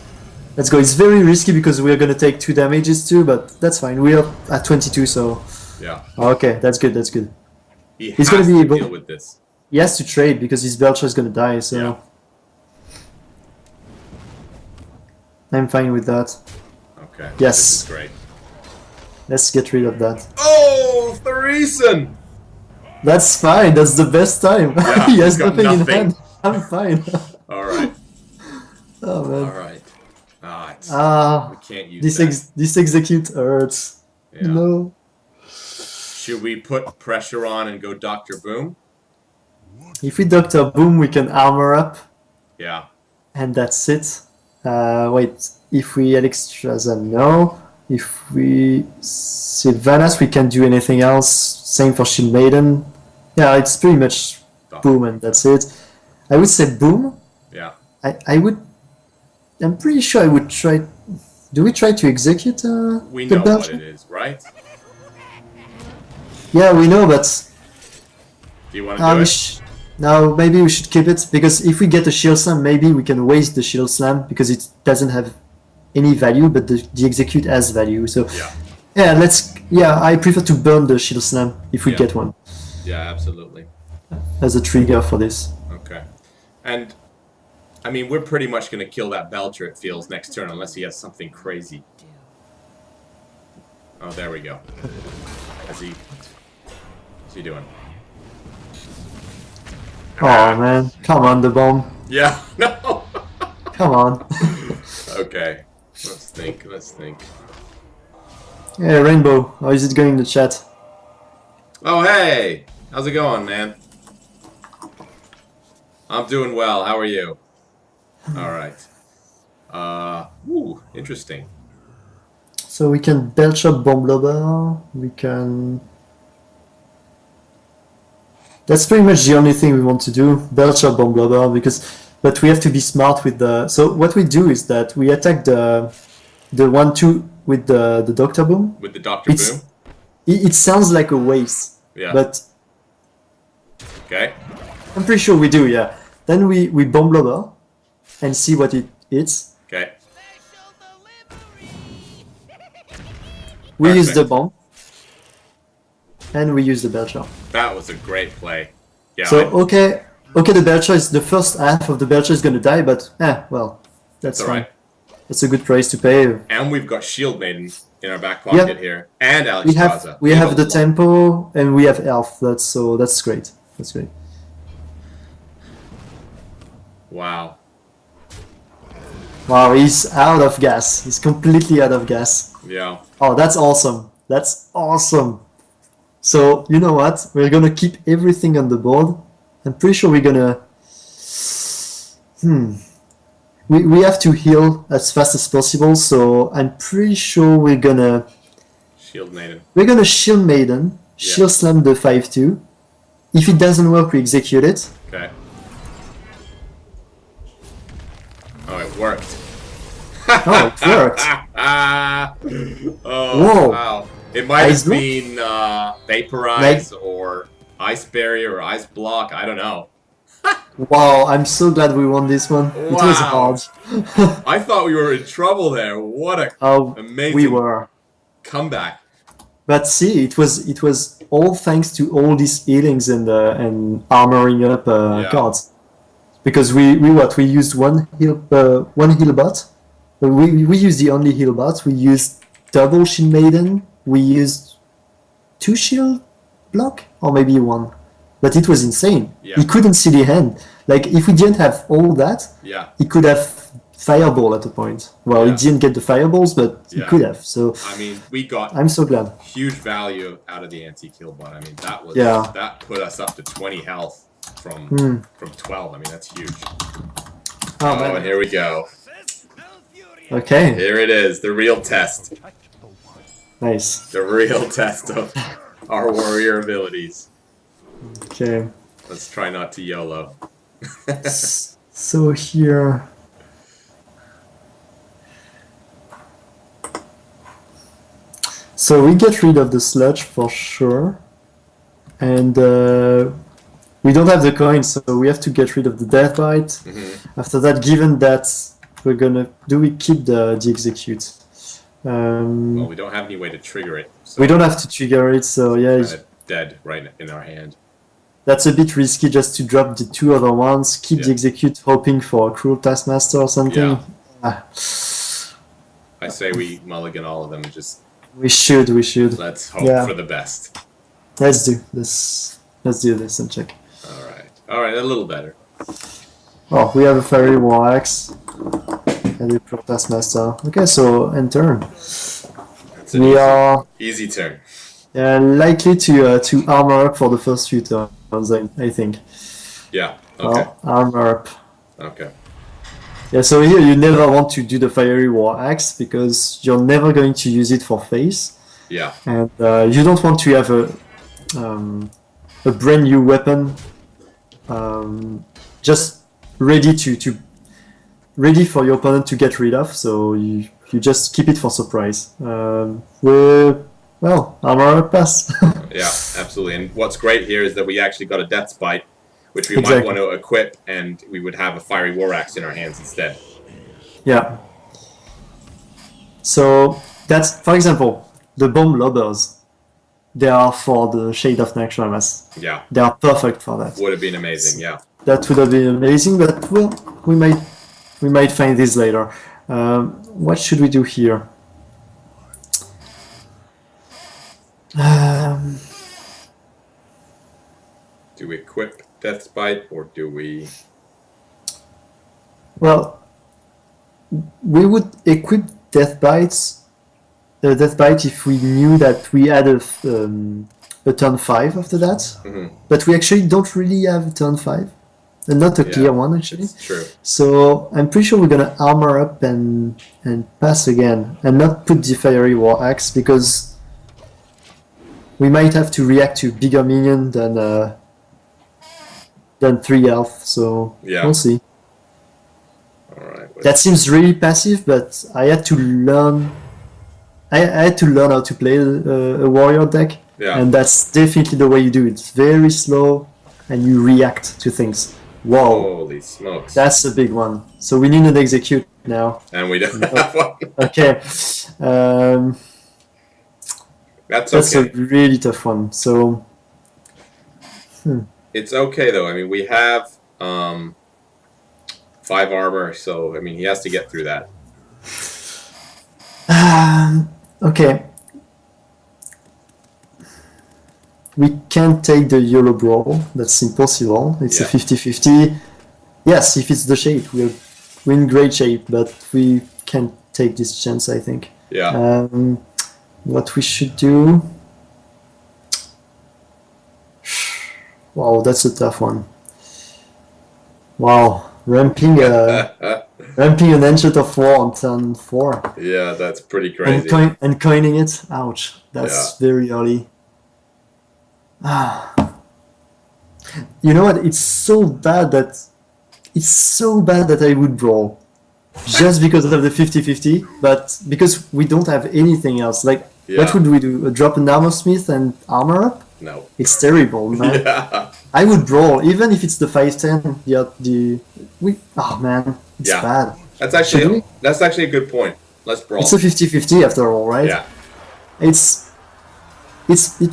Let's go. It's very risky because we're gonna take 2 damages too, but that's fine. We are at 22, so Yeah. okay, that's good. That's good. He He's has gonna be to able. deal with this. He has to trade because his Belcher is gonna die. So Yeah. I'm fine with that. Okay. Yes. This is great. Let's get rid of that. Oh, Threeson! That's fine. That's the best time. Yeah, he he's has got nothing in nothing. hand. I'm fine. All right. Oh man. All right. We can't use that. This execute hurts. Yeah. No. Should we put pressure on and go Dr. Boom? If we Doctor Boom, we can armor up, Yeah. and that's it. Wait. If we Alexstrasza, no. If we Sylvanas, we can't do anything else. Same for Shield Maiden. Yeah, it's pretty much Boom, and that's it. I would say Boom. Yeah. I'm pretty sure I would try. Do we try to execute We the know Belcher? what it is, right? Yeah, we know, but Do you want to do it? no, maybe we should keep it because if we get a shield slam, maybe we can waste the shield slam because it doesn't have any value, but the execute has value. So Yeah. I prefer to burn the shield slam if we Yeah. get one Yeah, absolutely. as a trigger for this. Okay. And, I mean, we're pretty much going to kill that Belcher, it feels, next turn, unless he has something crazy. Oh, there we go. What's he doing? Oh man, come on, the bomb. Yeah, no! Come on. Okay. Let's think. Yeah, Rainbow. How is it going in the chat? Oh, hey! How's it going, man? I'm doing well. How are you? Alright. Interesting. So we can Belcher Bomb Lobber. We can. That's pretty much the only thing we want to do. Belcher Bomb Lobber but we have to be smart with the. So what we do is that we attack the 1/2 with the Doctor Boom. With the Dr. Boom? It sounds like a waste. Yeah. But Okay. I'm pretty sure we do. Yeah. Then we Bomb Lobber and see what it hits. Okay. We use the Perfect. bomb. And we use the Belcher. That was a great play. Yeah. So okay, the Belcher is the first half of the Belcher is gonna die, but well, that's all fine. right. That's a good price to pay. And we've got Shield Maiden in our back pocket here. And Alex We have Plaza. we have a the lot. tempo and we have Elf. That's great. That's great. Wow. Wow, he's out of gas. He's completely out of gas. Yeah. Oh, that's awesome. That's awesome. So you know what? We're gonna keep everything on the board. I'm pretty sure we're gonna. We have to heal as fast as possible. So I'm pretty sure we're gonna Shield Maiden. Shield Maiden, Shield Slam the 5/2. If it doesn't work, we execute it. Okay. Oh, it worked. Oh, it worked. Oh, Whoa. wow. It might Ice have been Vaporize or Ice Barrier or Ice Block. I don't know. Wow, I'm so glad we won this one. It was Wow. hard. I thought we were in trouble there. What a Oh, amazing we were. comeback. But see, it was all thanks to all these healings and armoring up Yeah. cards. Because we used one heal bot. We used the only heal bot. We used double Shield Maiden. We used 2 shield block or maybe 1. But it was insane. Yeah. He couldn't see the hand. Like if we didn't have all that, Yeah. he could have fireball at a point. Well, Yeah. he didn't get the fireballs, but he Yeah. could have. So I mean, we got I'm so glad. huge value out of the anti-kill bot. I mean, Yeah. that put us up to 20 health from 12. I mean, that's huge. Oh, And man. here we go. Okay, Here it is, the real test. nice. The real test of our warrior abilities. Okay. Let's try not to YOLO. So here. So we get rid of the sludge for sure, and we don't have the coin, so we have to get rid of the death bite. After that, given that we're gonna, do we keep the execute? Well, we don't have any way to trigger it. So We don't have to trigger it, so yeah, it's kinda dead right in our hand. that's a bit risky just to drop the two other ones, keep the execute, hoping for a cruel taskmaster or something. Yeah. Ah, I say we mulligan all of them and just we should. let's hope for the best. Let's do this. Let's do this and check. All right, a little better. Oh, we have a fiery war axe and a cruel taskmaster. Okay, so end turn. That's an We are easy turn. likely to armor up for the first few turns, I think. Yeah. Okay. Well, armor up. Okay. Yeah, so here you never want to do the fiery war axe because you're never going to use it for face, Yeah. and you don't want to have a brand new weapon just ready ready for your opponent to get rid of. So you just keep it for surprise. Well, armor up pass. Yeah, absolutely. And what's great here is that we actually got a Death's Bite, which we might Exactly. want to equip, and we would have a Fiery War Axe in our hands instead. Yeah. So that's, for example, the bomb lobbers. They are for the Shade of Naxxramas. Yeah. They are perfect for that. Would have been amazing, yeah. That would have been amazing, but well, we might find this later. What should we do here? Do we equip Death's Bite, or do we... Well, we would equip Death Bite if we knew that we had a turn 5 after that. Mhm. But we actually don't really have a turn 5. And not a clear one, actually. It's true. So I'm pretty sure we're gonna armor up and pass again, and not put the fiery war axe because we might have to react to bigger minion than 3 health. So Yeah. we'll see. All right. That seems really passive, but I had to learn. I had to learn how to play a warrior deck, Yeah. and that's definitely the way you do it. It's very slow, and you react to things. Whoa. Holy smokes. That's a big one. So we need an execute now. And we don't have one. Okay. That's That's okay. a really tough one. So It's okay, though. I mean, we have 5 armor, so, I mean, he has to get through that. okay. We can't take the yellow brawl. That's impossible. It's a 50-50. Yes, if it's the shape, we're in great shape, but we can't take this chance, I think. Yeah. What we should do... Wow, that's a tough one. Wow, ramping an Ancient of War on turn 4. Yeah, that's pretty crazy. And coining it? Ouch, that's very early. You know what? It's so bad that I would brawl just because of the 50-50, but because we don't have anything else. Like, what would we do? Drop an armor smith and armor up? No. It's terrible, man. Yeah. I would brawl even if it's the 5-10. Oh man, it's bad. That's actually a good point. Let's brawl. It's a 50-50 after all, right? Yeah. It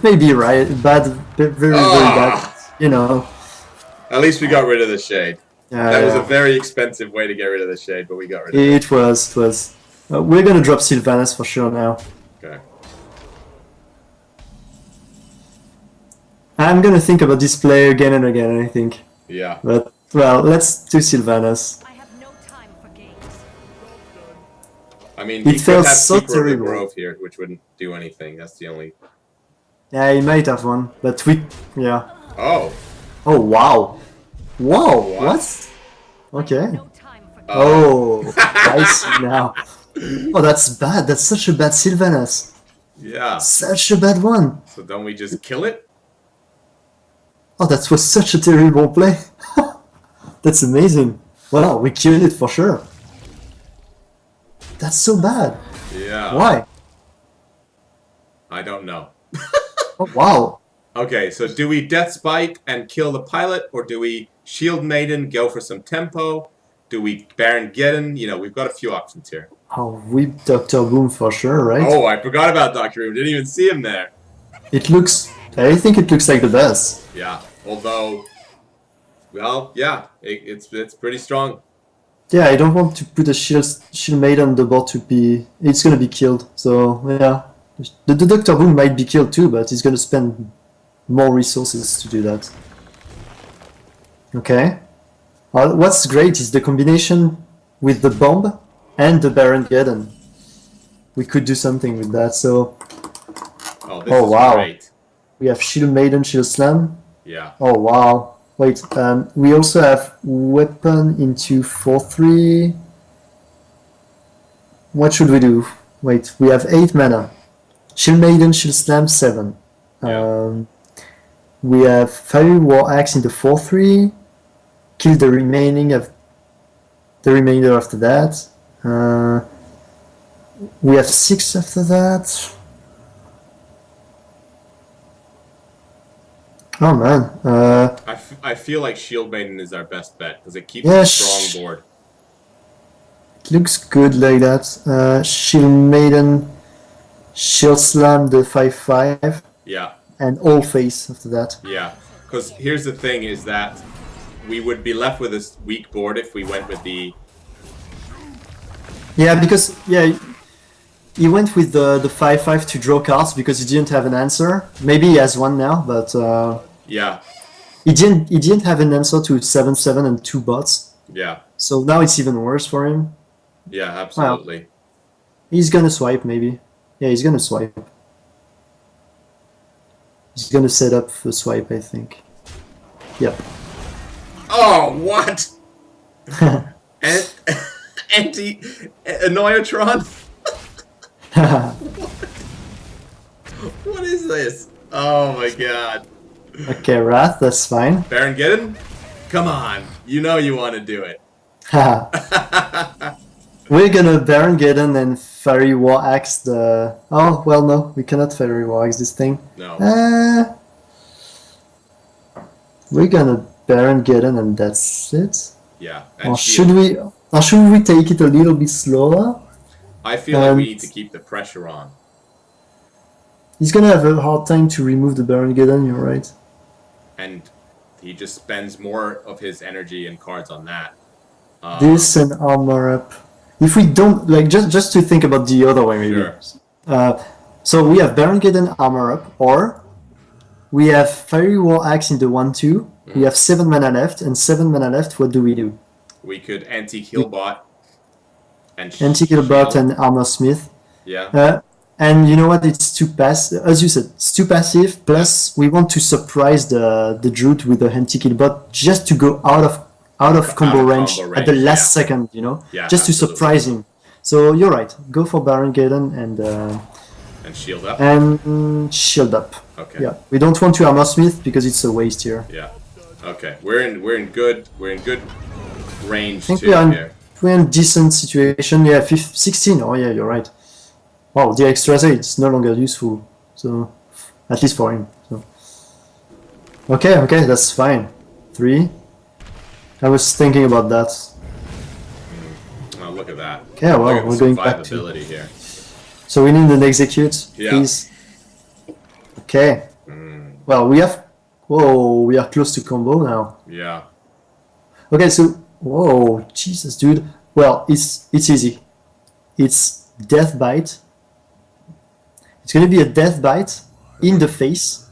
may be bad, very bad. You know. At least we got rid of the shade. That was a very expensive way to get rid of the shade, but we got rid of it. It was. We're gonna drop Sylvanas for sure now. Okay. I'm gonna think about this play again and again, I think. Yeah. But, well, let's do Sylvanas. I have no time for games. I mean, It he could feels have so Keeper of the terrible. Grove here, which wouldn't do anything. That's the only... Yeah, he might have one, but yeah. Oh. Oh, wow. Whoa, What? Okay. No time for games. Oh, I see now. Oh, that's bad. That's such a bad Sylvanas. Yeah. Such a bad one. So don't we just kill it? Oh, that was such a terrible play. That's amazing. Wow, we killed it for sure. That's so bad. Yeah. Why? I don't know. Oh wow. Okay, so do we Death Spike and kill the pilot, or do we Shield Maiden, go for some tempo? Do we Baron Geddon? You know, we've got a few options here. Oh, whip Doctor Boom for sure, right? Oh, I forgot about Dr. Doom. Didn't even see him there. It looks. I think it looks like the best. Yeah, although, well, yeah, it's pretty strong. Yeah, I don't want to put a shield maiden on the board to be. It's gonna be killed. So yeah, the Doctor Boom might be killed too, but he's gonna spend more resources to do that. Okay. What's great is the combination with the bomb and the Baron Geddon. We could do something with that. So Oh, this Oh, is wow. great. we have Shield Maiden, Shield Slam. Yeah. Oh wow. Wait, we also have weapon into 4/3. What should we do? Wait, we have 8 mana. Shield Maiden, Shield Slam 7. Yeah. We have Fiery War Axe into 4/3. Kill the remainder after that. We have 6 after that. Oh man. I feel like Shield Maiden is our best bet because it keeps Yeah, a strong board. It looks good like that. Shield Maiden, Shield Slam the 5/5, Yeah, and all face after that. yeah. Because here's the thing: is that we would be left with this weak board if we went with the. Yeah, because he went with the 5/5 to draw cards because he didn't have an answer. Maybe he has one now, but Yeah, he didn't have an answer to 7/7 and 2 bots. yeah, So now it's even worse for him. yeah. Absolutely. He's gonna swipe maybe. Yeah, he's gonna swipe. He's gonna set up the swipe, I think. Yep. Oh, what? And anti Annoyotron. What is this? Oh my god. Okay, Wrath, that's fine. Baron Geddon? Come on. You know you want to do it. We're gonna Baron Geddon and Fiery War Axe the... Oh, well, no, we cannot Fiery War Axe this thing. No. We're gonna Baron Geddon and that's it. Yeah. Or And should shield. we take it a little bit slower? I feel like we need to keep the pressure on. He's gonna have a hard time to remove the Baron Geddon, you're right. And he just spends more of his energy and cards on that. This and armor up. If we don't, like, just to think about the other way, maybe. Sure. So we have Baron Geddon armor up, or we have Fiery War Axe in the 1/2. We have 7 mana left, and 7 mana left, what do we do? We could anti-Killbot and Anti-Killbot shield. and Armor Smith. Yeah. And you know what? It's too passive. As you said, it's too passive. Plus, we want to surprise the Druid with the anti-Killbot just to go out of combo range at the last second. You know, Yeah, just to absolutely. surprise him. So you're right. Go for Baron Geddon And shield up. and shield up. Okay. Yeah, we don't want to Armor Smith because it's a waste here. Yeah. Okay. We're in good range I think too here. we're in decent situation. Yeah, 16. Oh yeah, you're right. Wow, the extra is no longer useful. So at least for him. So. Okay, that's fine. 3. I was thinking about that. Oh, look at that. Okay, well, Look at the we're going back to. survivability here. So we need an execute, Yeah. please. Okay. Well, we have. Whoa, we are close to combo now. Yeah. Okay, so whoa, Jesus, dude. Well, it's easy. It's Death Bite. It's gonna be a Death Bite in the face.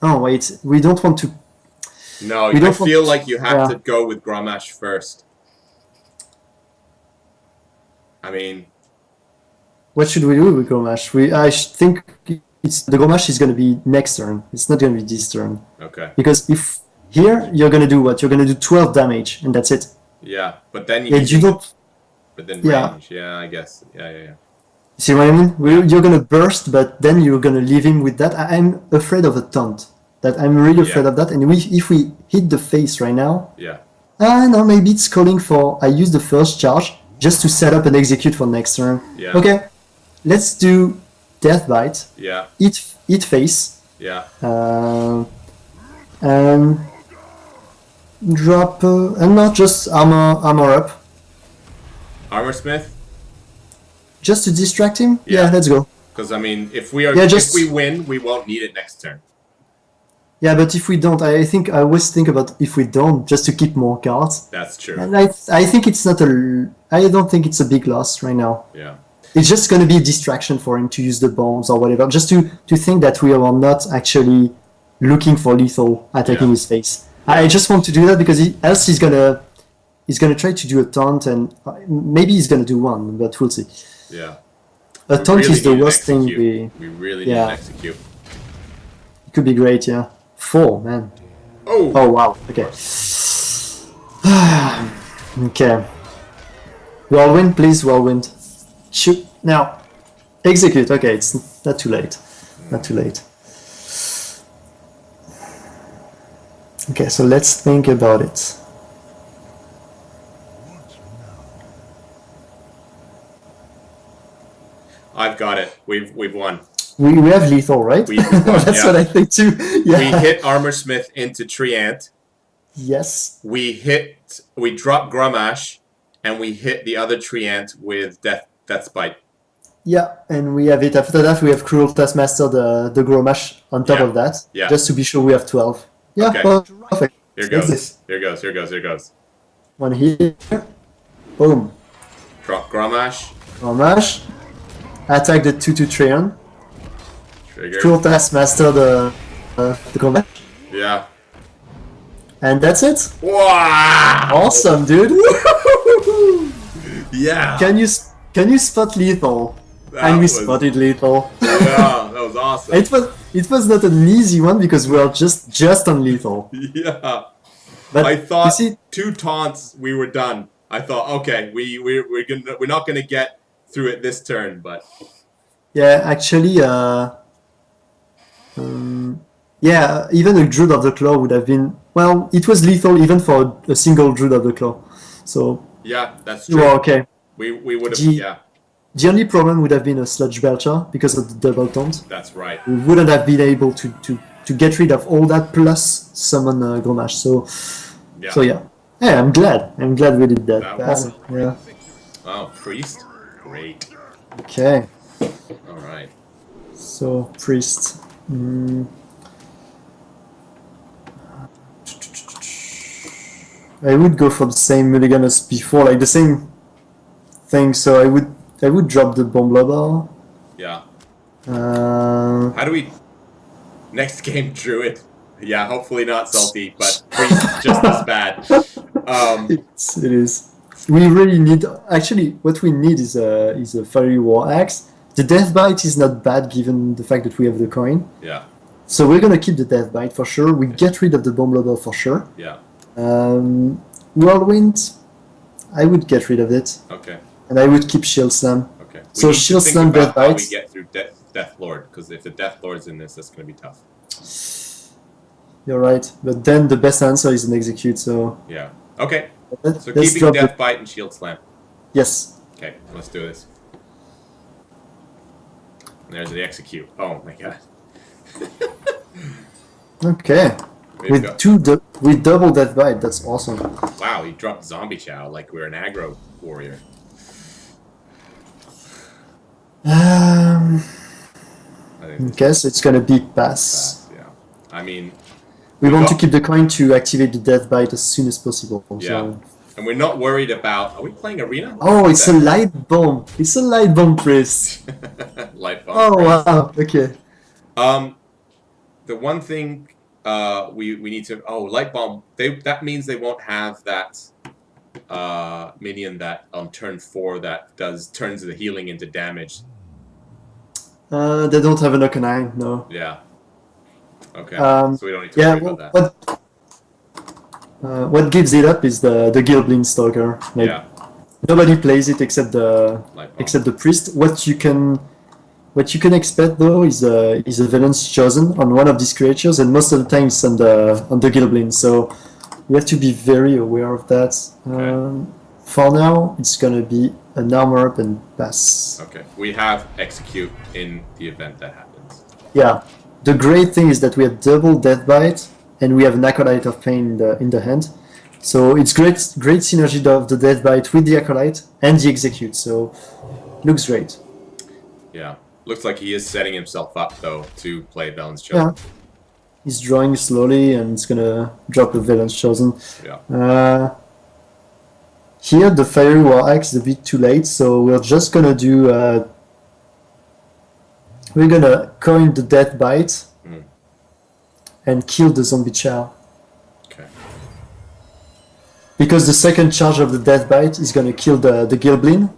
Oh wait, we don't want to. No, We I don't want- feel like you have yeah. to go with Grommash first. I mean, What should we do with Gomash? Think it's the Gomash is gonna be next turn. It's not gonna be this turn okay. because if here you're gonna do what? You're gonna do 12 damage and that's it. Yeah, but then Yeah, you don't. within yeah. range. Yeah, I guess. Yeah. See what I mean? You're gonna burst, but then you're gonna leave him with that. I'm afraid of a taunt. That I'm really afraid Yeah. of that. And if we hit the face right now, Yeah. no, maybe it's calling for. I use the first charge just to set up and execute for next turn. Yeah. Okay, let's do Death Bite, Yeah. Eat Face, Yeah. and drop and not just armor up, Armor Smith. just to distract him. Yeah. Yeah, let's go. Because I mean, if we win, we won't need it next turn. Yeah, but if we don't, I think I always think about if we don't, just to keep more cards. That's true. And I think it's not I don't think it's a big loss right now. Yeah. It's just going to be a distraction for him to use the bombs or whatever, just to think that we are not actually looking for lethal attacking his face. I just want to do that because else he's gonna try to do a taunt, and maybe he's gonna do one, but we'll see. Yeah. A taunt really is the need to worst thing execute. We really need to execute. It could be great, yeah. 4, man. Oh. Oh wow. Okay. Okay. Whirlwind, please, whirlwind. Shoot now. Execute. Okay, it's not too late. Not too late. Okay, so let's think about it. I've got it. We've won. We have lethal, right? We've won, That's what I think too. Yeah. We hit Armor Smith into Treant. Yes. We dropped Grumash, and we hit the other Treant with Death's Bite. Yeah, and we have it. After that, we have Cruel Taskmaster, the Gromash on top of that. Yeah. Just to be sure we have 12. Yeah, Okay. perfect. Here Like goes. this. Here goes. Here goes. Here goes. One here. Boom. Drop Grumash. Gromash. Attack the 2/2 Treant. Trigger. Cruel Taskmaster, the Gromash. Yeah. And that's it. Wow. Awesome, dude. Yeah. Can you spot lethal? And we spotted lethal. Yeah, that was awesome. It was not an easy one because we are just on lethal. Yeah. But I thought you see, 2 taunts, we were done. I thought, okay, we're not gonna get through it this turn, but yeah, actually, yeah, even a Druid of the Claw would have been, well, it was lethal even for a single Druid of the Claw. So yeah, that's you true. are okay. We would have, Gee. yeah, The only problem would have been a Sludge Belcher because of the double taunt. that's right. We wouldn't have been able to get rid of all that plus summon Gromash. So Yeah. so yeah. Yeah, I'm glad we did that. That was Yeah. Oh, Priest, great. Okay. All right. So Priest. I would go for the same mulligan as before, like the same thing. So I would drop the Bomb Lobber. Yeah. Uh, How do we next game Druid? Yeah, hopefully not salty, but Priest just as bad. it is. We really need. Actually, what we need is a Fiery War Axe. The Death Bite is not bad given the fact that we have the coin. Yeah. So we're gonna keep the Death Bite for sure. We get rid of the Bomb Lobber for sure. Yeah. Whirlwind, I would get rid of it, Okay. and I would keep Shield Slam. Okay. So need to Shield think Slam, about Death how we Bite. get through Death Lord, because if the Death Lord's in this, that's going to be tough. You're right, but then the best answer is an Execute. So Yeah. Okay. So let's keeping drop Death Bite and Shield Slam. Yes. Okay, let's do this. And there's the Execute. Oh my god. Okay. We've got- With double Death Bite, that's awesome. Wow, he dropped Zombie Chow like we're an aggro warrior. I I think guess it's gonna be pass. that's, yeah. I mean, We want to got- keep the coin to activate the Death Bite as soon as possible. yeah. So. And we're not worried about... Are we playing Arena? Oh, it's a light bomb. It's a light bomb priest. Light bomb. Oh wow. Okay. The one thing we need to... Oh, Light Bomb. That means they won't have that minion that on turn 4 that turns the healing into damage. They don't have an Arcanine, no. Yeah. Okay. Um, So we don't need to Yeah, worry about that. what gives it up is the Gilblin Stalker. Like, Yeah. nobody plays it except Light Bomb. the priest. What you can expect though is a Valence chosen on one of these creatures, and most of the time it's on the Gilblin. So we have to be very aware of that. Okay. For now, it's gonna be an armor up and pass. Okay, we have execute in the event that happens. Yeah. The great thing is that we have double Death Bite and we have an Acolyte of Pain in the hand. So it's great synergy of the Death Bite with the Acolyte and the Execute. So looks great. Yeah, looks like he is setting himself up though to play Velen's Chosen. Yeah. He's drawing slowly and it's gonna drop the Velen's Chosen. Yeah. Here the Fiery War Axe is a bit too late, so we're just gonna do we're gonna coin the Death Bite and kill the Zombie Chow. Okay. Because the second charge of the Death Bite is gonna kill the Gilblin.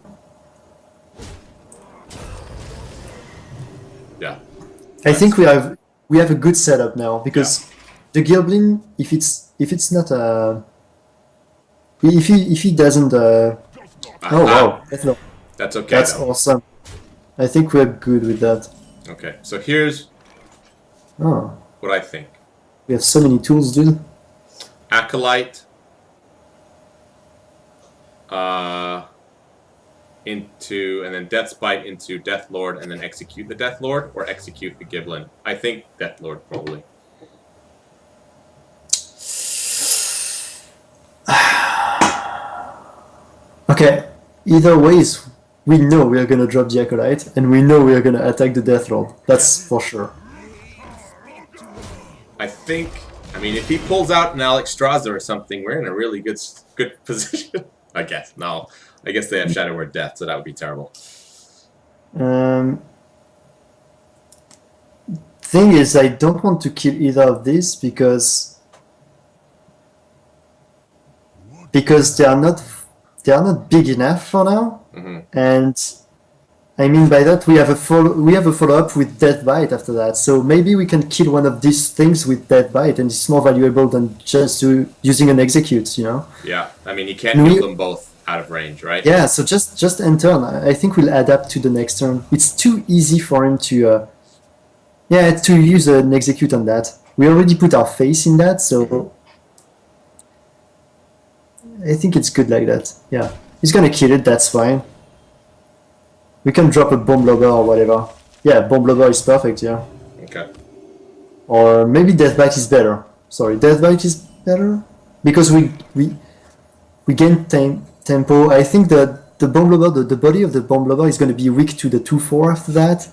Yeah. I think we have a good setup now because the Gilblin, if it's not if he doesn't oh wow, That's okay. that's though. awesome. I think we're good with that. Okay, so here's Oh, what I think. we have so many tools, dude. Acolyte into, and then Death's Bite into Death Lord, and then execute the Death Lord, or execute the Giblin. I think Death Lord probably. Okay, either ways, we know we are gonna drop the Acolyte, and we know we are gonna attack the Death Lord. That's for sure. I think. I mean, if he pulls out an Alexstrasza or something, we're in a really good position. I guess. No, I guess they have Shadow Word Death, so that would be terrible. Thing is, I don't want to kill either of these because they are not big enough for now. And I mean by that we have a follow up with Death Bite after that. So maybe we can kill one of these things with Death Bite, and it's more valuable than just using an Execute, you know? Yeah, I mean, you can't kill them both out of range, right? Yeah, so just end turn. I think we'll adapt to the next turn. It's too easy for him to to use an Execute on that. We already put our face in that, so I think it's good like that. Yeah, he's gonna kill it. That's fine. We can drop a Bomb Lobber or whatever. Yeah, Bomb Lobber is perfect. Yeah. Okay. Or maybe Death Bite is better. Sorry, Death Bite is better because we gain tempo. I think that the Bomb Lobber, the body of the Bomb Lobber is going to be weak to the 2/4 after that.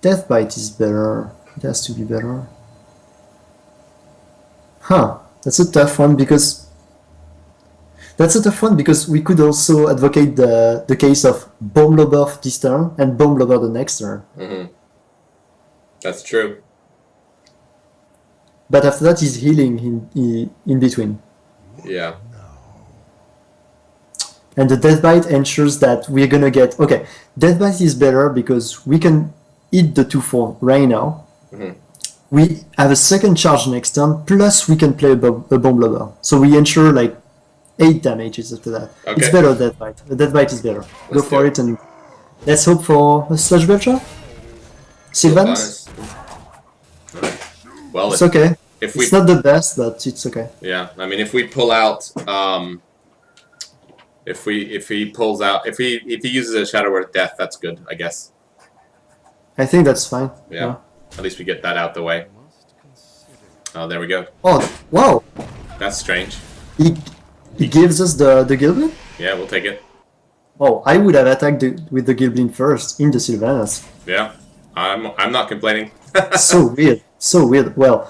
Death Bite is better. It has to be better. Huh. That's a tough one because we could also advocate the case of Bomb Lobber this turn and Bomb Lobber the next turn. That's true. But after that, he's healing in between. Yeah. And the Death Bite ensures that we're gonna get... Okay, Death Bite is better because we can hit the 2/4 right now. We have a second charge next turn, plus we can play a Bomb Lobber. So we ensure like 8 damages after that. Okay. It's better, Death Bite. The Death Bite is better. Go Let's for do it and let's hope for a Sludge Belcher? Sylvanus? Well, It's okay. if we, It's not the best, but it's okay. yeah, I mean, if we pull out, if he pulls out, if he uses a Shadow Word Death, that's good, I guess. I think that's fine. Yeah. At least we get that out the way. Oh, there we go. Oh, wow! That's strange. He gives us the Gilblin? Yeah, we'll take it. Oh, I would have attacked with the Gilblin first in the Sylvanas. Yeah, I'm not complaining. So weird. So weird. Well,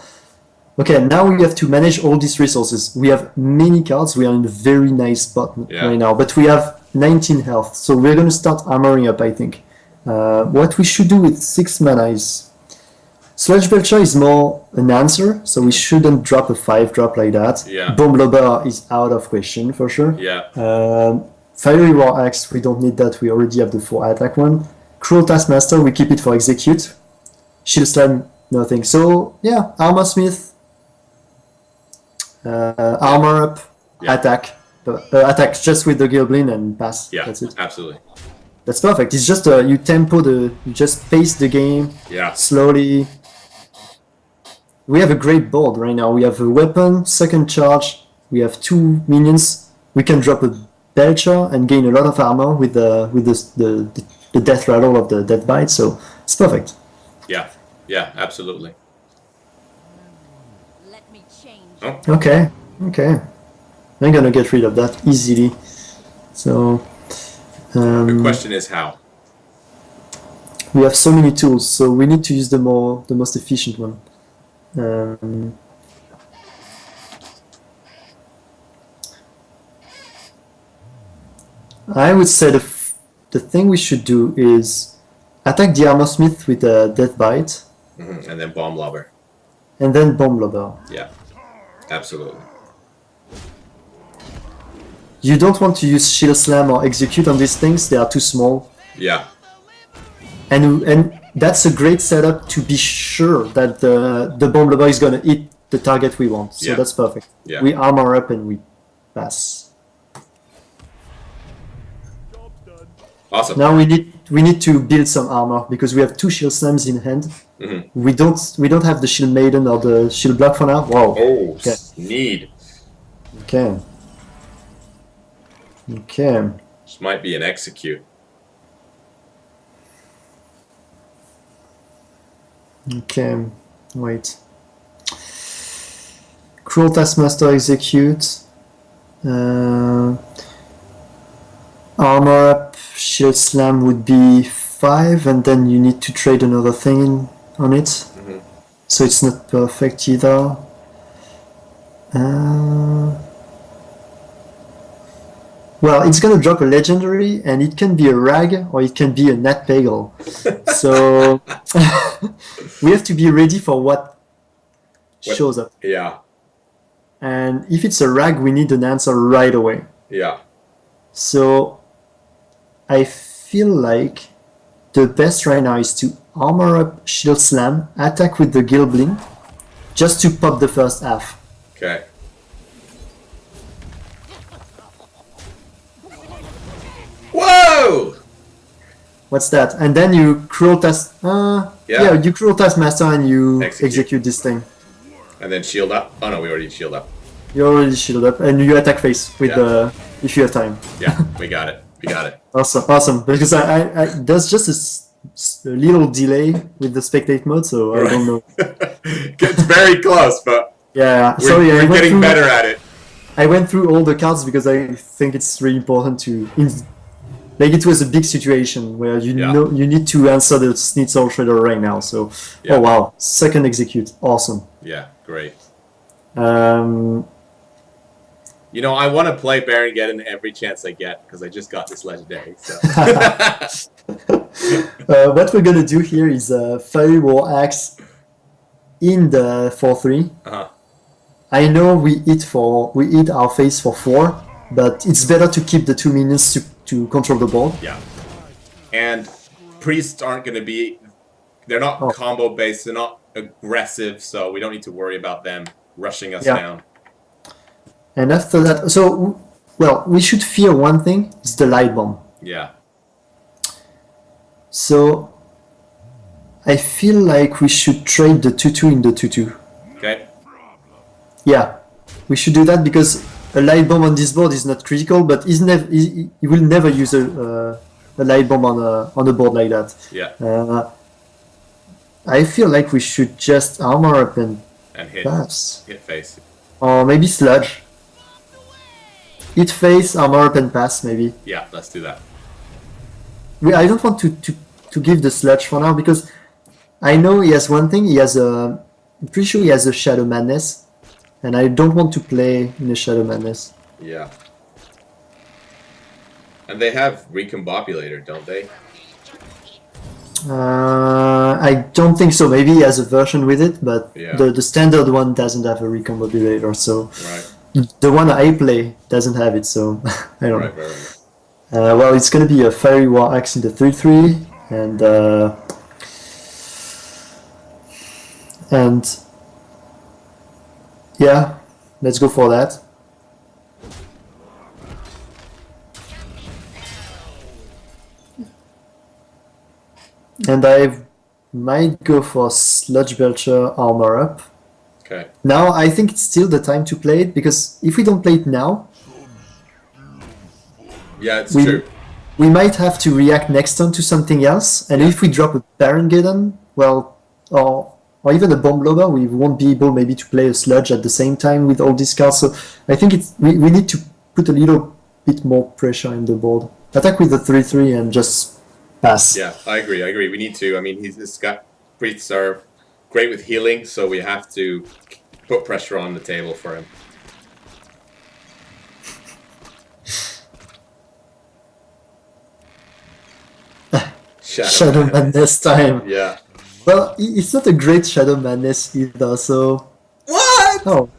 okay, now we have to manage all these resources. We have many cards. We are in a very nice spot right now, but we have 19 health. So we're going to start armoring up, I think. What we should do with 6 mana is... Sludge Belcher is more an answer, so we shouldn't drop a 5-drop like that. Yeah. Bomb Lobber is out of question, for sure. Yeah. Fiery War Axe, we don't need that. We already have the 4 attack one. Cruel Taskmaster, we keep it for Execute. Shield Slam, nothing. So, yeah, Armor Smith. Armor up, attack. Attack just with the Gilblin and pass. Yeah, that's it. absolutely. That's perfect. It's just you just pace the game slowly. We have a great board right now. We have a weapon, second charge. We have 2 minions. We can drop a Belcher and gain a lot of armor with the death rattle of the death bite, so it's perfect. Yeah, yeah, absolutely. Let me change. Oh, Okay, okay. I'm gonna get rid of that easily. So the question is how. we have so many tools, so we need to use the most efficient one. I would say the thing we should do is attack the armor smith with a death bite, And then bomb lobber. and then bomb lobber. Yeah, absolutely. You don't want to use shield slam or execute on these things; they are too small. Yeah, And that's a great setup to be sure that the bomb lobber is gonna hit the target we want. So Yeah. that's perfect. Yeah. We armor up and we pass. awesome. Now we need to build some armor because we have 2 shield slams in hand. We don't have the shield maiden or the shield block for now. Wow. Oh, Okay. need. Okay. Okay. This might be an execute. Okay. Wait. Cruel Taskmaster execute. Armor up, shield slam would be 5, and then you need to trade another thing on it. So it's not perfect either. Well, it's gonna drop a legendary, and it can be a rag or it can be a nat pagel. So we have to be ready for what shows up. Yeah, And if it's a rag, we need an answer right away. yeah, So I feel like the best right now is to armor up, shield slam, attack with the Gilbling, just to pop the first half. okay. Whoa! What's that? And then you cruel task. Yeah, you cruel taskmaster and you execute this thing. And then shield up. Oh no, we already shield up. You already shield up and you attack face with the if you have time. Yeah, we got it. We got it. Awesome, awesome. Because I there's just a little delay with the spectate mode, so I don't know. It's very close, but Yeah, we're, sorry, we're getting better at it. I went through all the cards because I think it's really important to. Like it was a big situation where you know you need to answer the Snitzel Shredder right now. So, oh wow, second execute, awesome. Yeah, great. Um, You know, I want to play Baron Geddon every chance I get because I just got this legendary. So. what we're gonna do here is Fiery War Axe in the 4/3. I know we hit our face for 4, but it's better to keep the 2 minions to control the board. Yeah. And priests aren't going to be... They're not combo based, they're not aggressive, so we don't need to worry about them rushing us down. And after that... So, well, we should fear one thing, it's the light bomb. Yeah. So, I feel like we should trade the 2/2 in the 2/2. Okay. Yeah, we should do that because a light bomb on this board is not critical, but he will never use a light bomb on a board like that. Yeah. I feel like we should just armor up and hit. pass. Hit face. Or maybe sludge. Hit face, armor up and pass maybe. Yeah, let's do that. I don't want to give the sludge for now because I know he has one thing, I'm pretty sure he has a Shadow Madness. And I don't want to play in a Shadow Madness. Yeah. And they have Recombobulator, don't they? I don't think so. Maybe he has a version with it, but the standard one doesn't have a Recombobulator. So the one I play doesn't have it. So I don't know. Right. Well, it's gonna be a Fiery War Axe in the 3/3, and yeah, let's go for that. And I might go for Sludge Belcher Armor Up. Okay. Now I think it's still the time to play it because if we don't play it now, Yeah, it's we true. we might have to react next turn to something else, and if we drop a Baron Geddon, well, or even a Bomb Lover, we won't be able maybe to play a Sludge at the same time with all these cards. So I think we need to put a little bit more pressure in the board. Attack with the 3/3 and just pass. Yeah, I agree. We need to. I mean, he's got Breaths are great with healing, so we have to put pressure on the table for him. Shadow Madness time. Yeah. Well, it's not a great Shadow Madness either, so... What? Oh.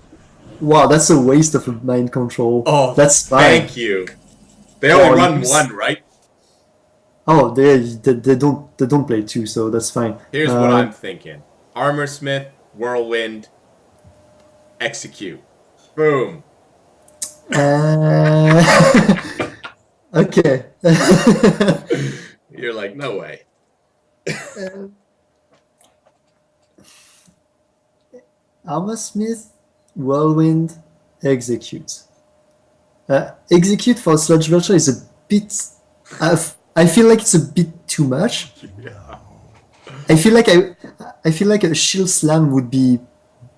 Wow, that's a waste of a mind control. Oh, that's fine. Thank you. They only run you- one, right? Oh, they don't play two, so that's fine. Here's what I'm thinking: Armor Smith, Whirlwind, Execute. Boom. Okay. You're like, no way. Armor Smith, Whirlwind, Execute. Execute for Sludge Vulture is a bit... I feel like it's a bit too much. Yeah. I feel like a Shield Slam would be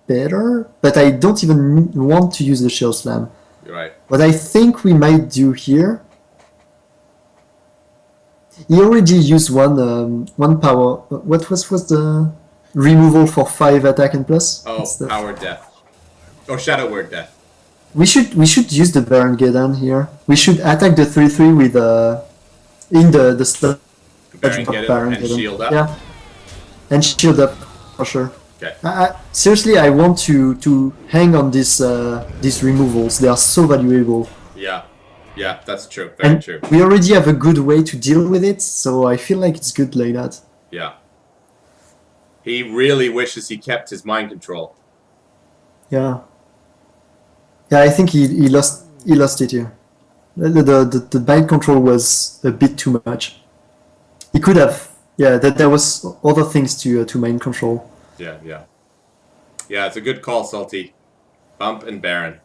better, but I don't even want to use the Shield Slam. You're right. What I think we might do here... He already used one power... What was the removal for 5 attack and plus? Oh, Power Death. Or Shadow Word Death. We should use the Baron Geddon here. We should attack the 3/3 with in the sludge Baron of Geddon and shield up. Yeah, and shield up for sure. Okay. Seriously, I want to hang on these removals. They are so valuable. Yeah. Yeah, that's true. Very And true. we already have a good way to deal with it, so I feel like it's good like that. Yeah. He really wishes he kept his mind control. Yeah. Yeah, I think he lost it here. The mind control was a bit too much. He could have, yeah. There was other things to mind control. Yeah, yeah. Yeah, it's a good call, Salty. Bump and Baron.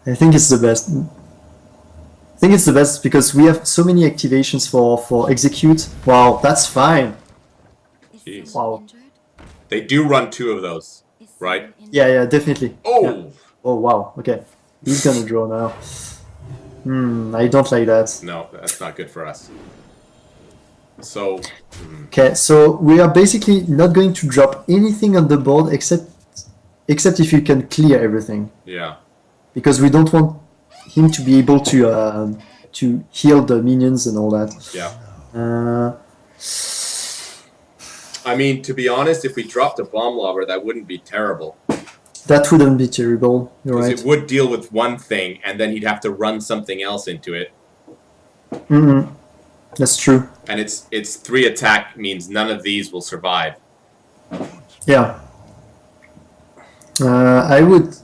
I think it's the best. I think it's the best because we have so many activations for execute. Wow, that's fine. Jeez. Wow. They do run 2 of those, right? Yeah, definitely. Oh! Yeah. Oh wow. Okay, he's gonna draw now. I don't like that. No, that's not good for us. So, Okay, so we are basically not going to drop anything on the board except if you can clear everything, yeah. because we don't want him to be able to heal the minions and all that. Yeah. Uh, I mean, to be honest, if we dropped a Bomb Lobber, that wouldn't be terrible. that wouldn't be terrible. You're Because right. it would deal with one thing, and then he'd have to run something else into it. That's true. And it's 3 attack means none of these will survive. Yeah. I would.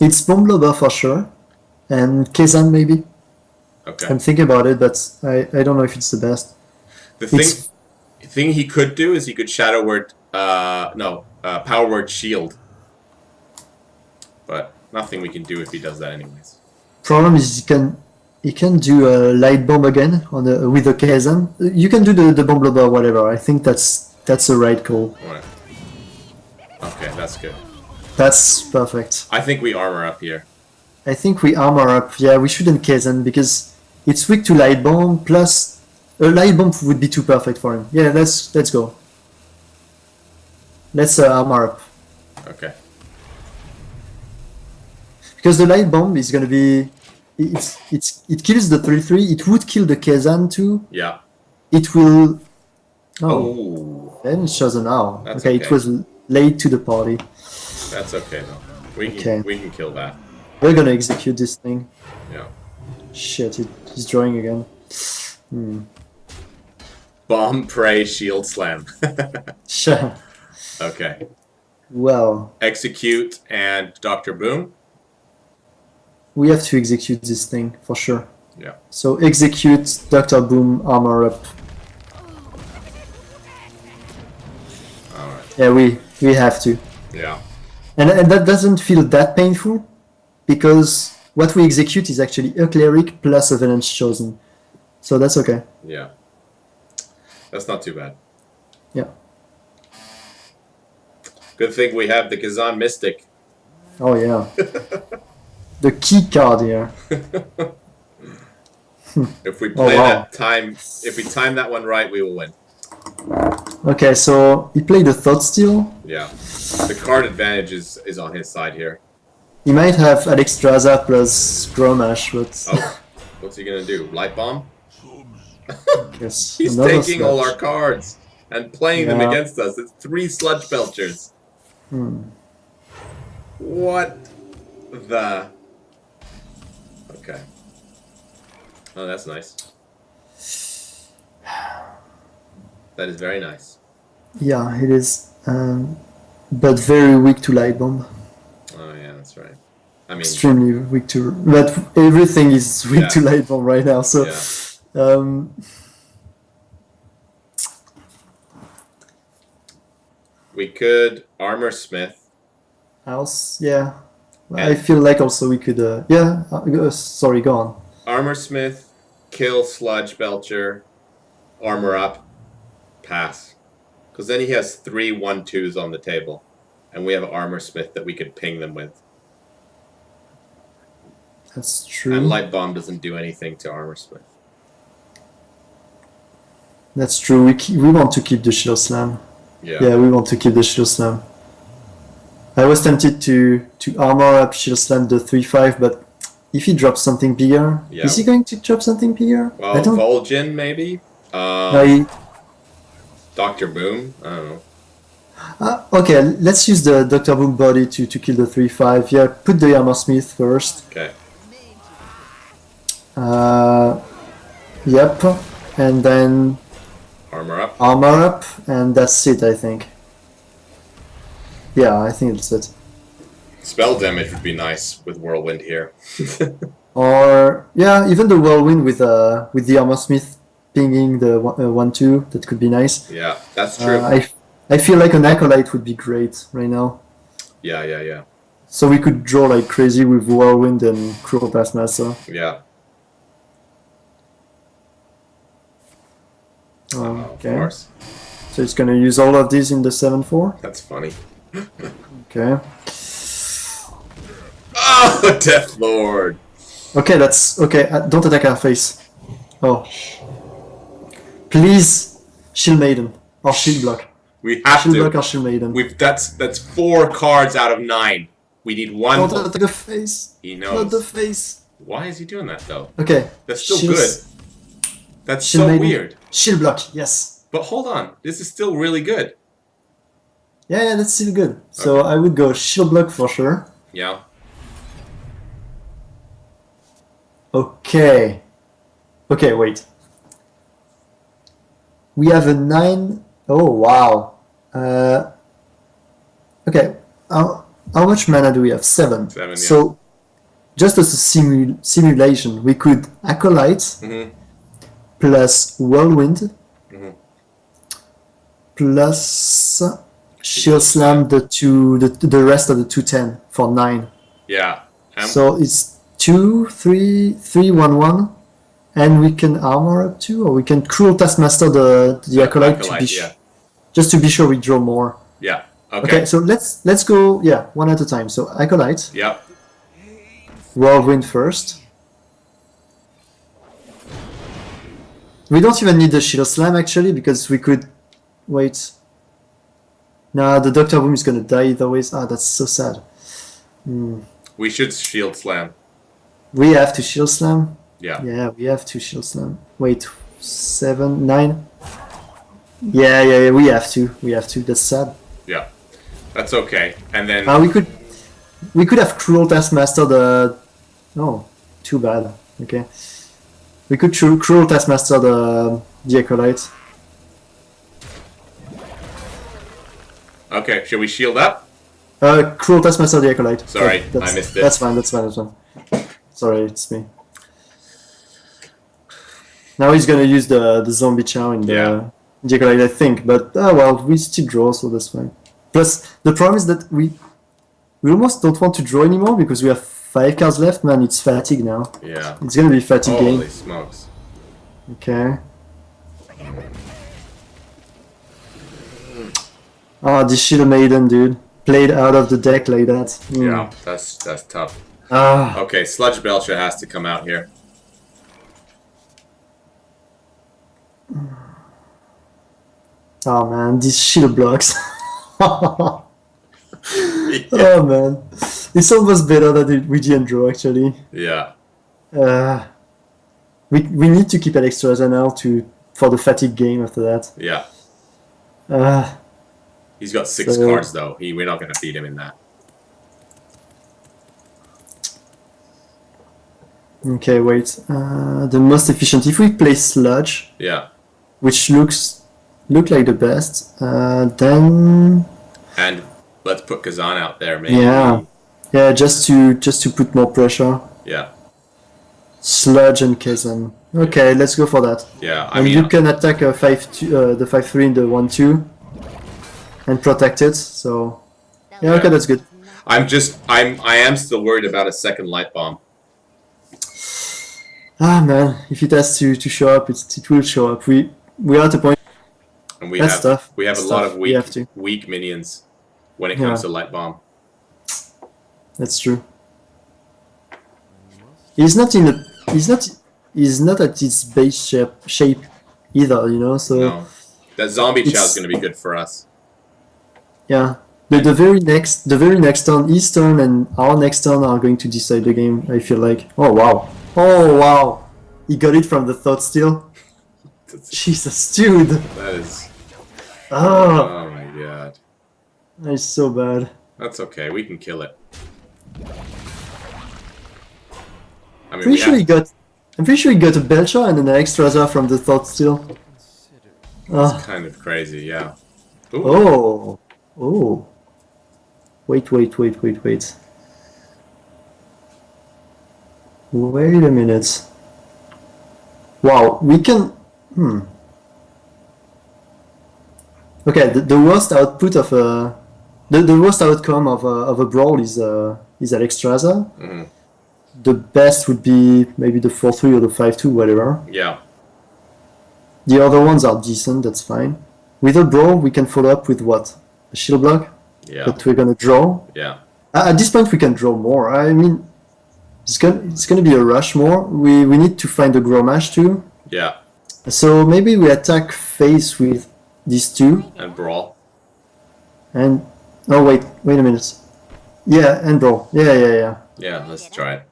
It's Bomb Lover for sure, and Kezan maybe. Okay. I'm thinking about it, but I don't know if it's the best. The It's- thing he could do is he could Shadow Word, Power Word Shield. But nothing we can do if he does that anyways. Problem is he can do a light bomb again on with the Kezan. You can do the Bomb Lover, whatever. I think that's the right call. Alright. Okay, that's good. That's perfect. I think we armor up here. I think we armor up. Yeah, we shouldn't Kezan because it's weak to light bomb. Plus, a light bomb would be too perfect for him. Yeah, let's go. Let's armor up Okay. because the light bomb is gonna be. It kills the 3/3. It would kill the Kezan too. Yeah. It will. Oh, Oh, then it's chosen now. That's Okay, okay. it was late to the party. that's okay though. Okay. We can kill that. We're gonna execute this thing. Yeah. Shit, he's drawing again. Bomb, pray, shield, slam. Sure. Okay. Well, Execute and Dr. Boom. we have to execute this thing for sure. Yeah. So execute Dr. Boom, armor up. Alright. Yeah, we have to. Yeah. And that doesn't feel that painful because what we execute is actually a cleric plus a Venance Chosen. So that's okay. Yeah. That's not too bad. Yeah. Good thing we have the Kazan Mystic. Oh yeah. The key card here. If we play wow. if we time that one right, we will win. Okay, so he played a Thought Steal. Yeah. The card advantage is on his side here. He might have Alexstrasza plus Grommash, but Oh, what's he gonna do? Light Bomb? yes, He's another taking all sludge. our cards and playing them Yeah. against us. It's 3 Sludge Belchers. What the... Okay. Oh, that's nice. That is very nice. Yeah, it is. But very weak to Light Bomb. Oh, yeah, that's right. I mean, Extremely weak to... But everything is weak Yeah. to Light Bomb right now, so... yeah. We could Armor Smith. Else, yeah. I And- feel like also we could... sorry, go on. Armor Smith, kill Sludge Belcher, armor up, pass. Because then he has 3 1/2s on the table. And we have Armor Smith that we could ping them with. That's true. And Light Bomb doesn't do anything to Armor Smith. That's true. We want to keep the Shield Slam. Yeah. Yeah, we want to keep the Shield Slam. I was tempted to armor up Shield Slam the 3/5, but if he drops something bigger, Yeah. is he going to drop something bigger? Well, I don't. Vol'jin maybe? I, Dr. Boom? I don't know. okay, let's use the Dr. Boom body to kill the 3/5. Yeah, put the Armor Smith first. Okay. Yep, and then Armor up. armor up, and that's it, I think. Yeah, I think that's it. Spell damage would be nice with Whirlwind here. Or yeah, even the Whirlwind with the Armor Smith pinging the 1/2, that could be nice. Yeah, that's true. I feel like an Acolyte would be great right now. Yeah. So we could draw like crazy with Whirlwind and Cruel Taskmaster. Yeah. Of Okay. course. So it's gonna use all of these in the 7/4. That's funny. Okay. Oh, Death Lord! Okay, that's okay. Don't attack our face. Oh. Please, Shield Maiden or Shield Block. We have Shield to. Block or Shield Maiden. That's 4 cards out of 9. We need one. Don't attack the face. He Not the knows. face. Why is he doing that though? Okay. That's still Shield- good. That's Shield so Maiden. weird. Shield Block. Yes. But hold on, this is still really good. Yeah, that's still good. So I would go Shield Block for sure. Yeah. Okay. Okay, wait. We have a 9. Oh, wow. Okay. How much mana do we have? 7. 7, yeah. So, just as a simulation, we could Acolyte Mhm. plus Whirlwind Mhm. plus Shield Slam the rest of the 2/10 for 9. Yeah. So it's 2, 3, 3, 1, 1, and we can armor up 2, or we can Cruel Taskmaster the Acolyte to be yeah. just to be sure we draw more. Yeah. Okay, Okay. so let's go one at a time. So Acolyte, Yep. Whirlwind first. We don't even need the Shield Slam actually because we could wait. Nah, the Doctor Boom is gonna die either ways. Ah, that's so sad. We should Shield Slam. We have to Shield Slam. Yeah. Yeah, we have to Shield Slam. Wait, 7, 9. Yeah, we have to. We have to. That's sad. Yeah. That's okay. And then We could have Cruel Taskmaster the. Oh, too bad. Okay. We could Cruel Taskmaster the Acolyte. okay, should we shield up? Cruel Taskmaster the Acolyte. Sorry, That's- I missed it. That's fine. That's fine. Sorry, it's me. Now he's gonna use the zombie chow in the Acolyte, I think. But well, we still draw, so that's fine. Plus, the problem is that we almost don't want to draw anymore because we have 5 cards left. Man, it's fatigue now. Yeah. It's gonna be fatigue game. Holy smokes. Okay. Oh, this Shield Maiden, dude. Played out of the deck like that. Mm. Yeah, that's tough. Ah, Okay, Sludge Belcher has to come out here. oh man, these Shield blocks. Oh man. It's almost better than we didn't draw actually. Yeah. We need to keep Alexstrasza now for the fatigue game after that. Yeah. He's got 6 So- cards though. We're not gonna beat him in that. Okay, wait. The most efficient. If we play Sludge, Yeah. which look like the best, then And let's put Kazan out there, maybe. yeah, just to put more pressure. Yeah. Sludge and Kazan. Okay, let's go for that. Yeah. I And mean, you can attack a 5-2, the 5-3 in the 1-2 and protect it. So yeah, okay, that's good. I am still worried about a second light bomb. Ah man, if it has to show up, it will show up. We are at a point. And we That's have tough. we have a That's lot tough. of We have to. weak minions when it comes Yeah. to light bomb. That's true. He's not at its base shape either, you know. So No. That zombie chow is It's- gonna be good for us. yeah. But the very next turn, his turn and our next turn are going to decide the game. I feel like. Oh wow, he got it from the thought steal. Jesus, dude. That is Oh, oh my god. that's so bad. That's okay, we can kill it. I mean Pretty sure he got. I'm pretty sure he got a Belcher and an Alexstrasza from the thought steal. Ah. kind of crazy, yeah. Ooh. Oh. Oh. Wait. Wait a minute. Wow, we can... Okay, the worst output of a... The worst outcome of a brawl is Alexstrasza. Mhm. The best would be maybe the 4-3 or the 5-2, whatever. Yeah. The other ones are decent, that's fine. With a brawl, we can follow up with what? A shield block? Yeah. That we're gonna draw. Yeah. At this point, we can draw more. I mean, it's gonna be a rush more. We need to find a Grommash too. Yeah. So maybe we attack face with these two. And brawl. And oh wait a minute. Yeah, and brawl. Yeah. Yeah, let's try it.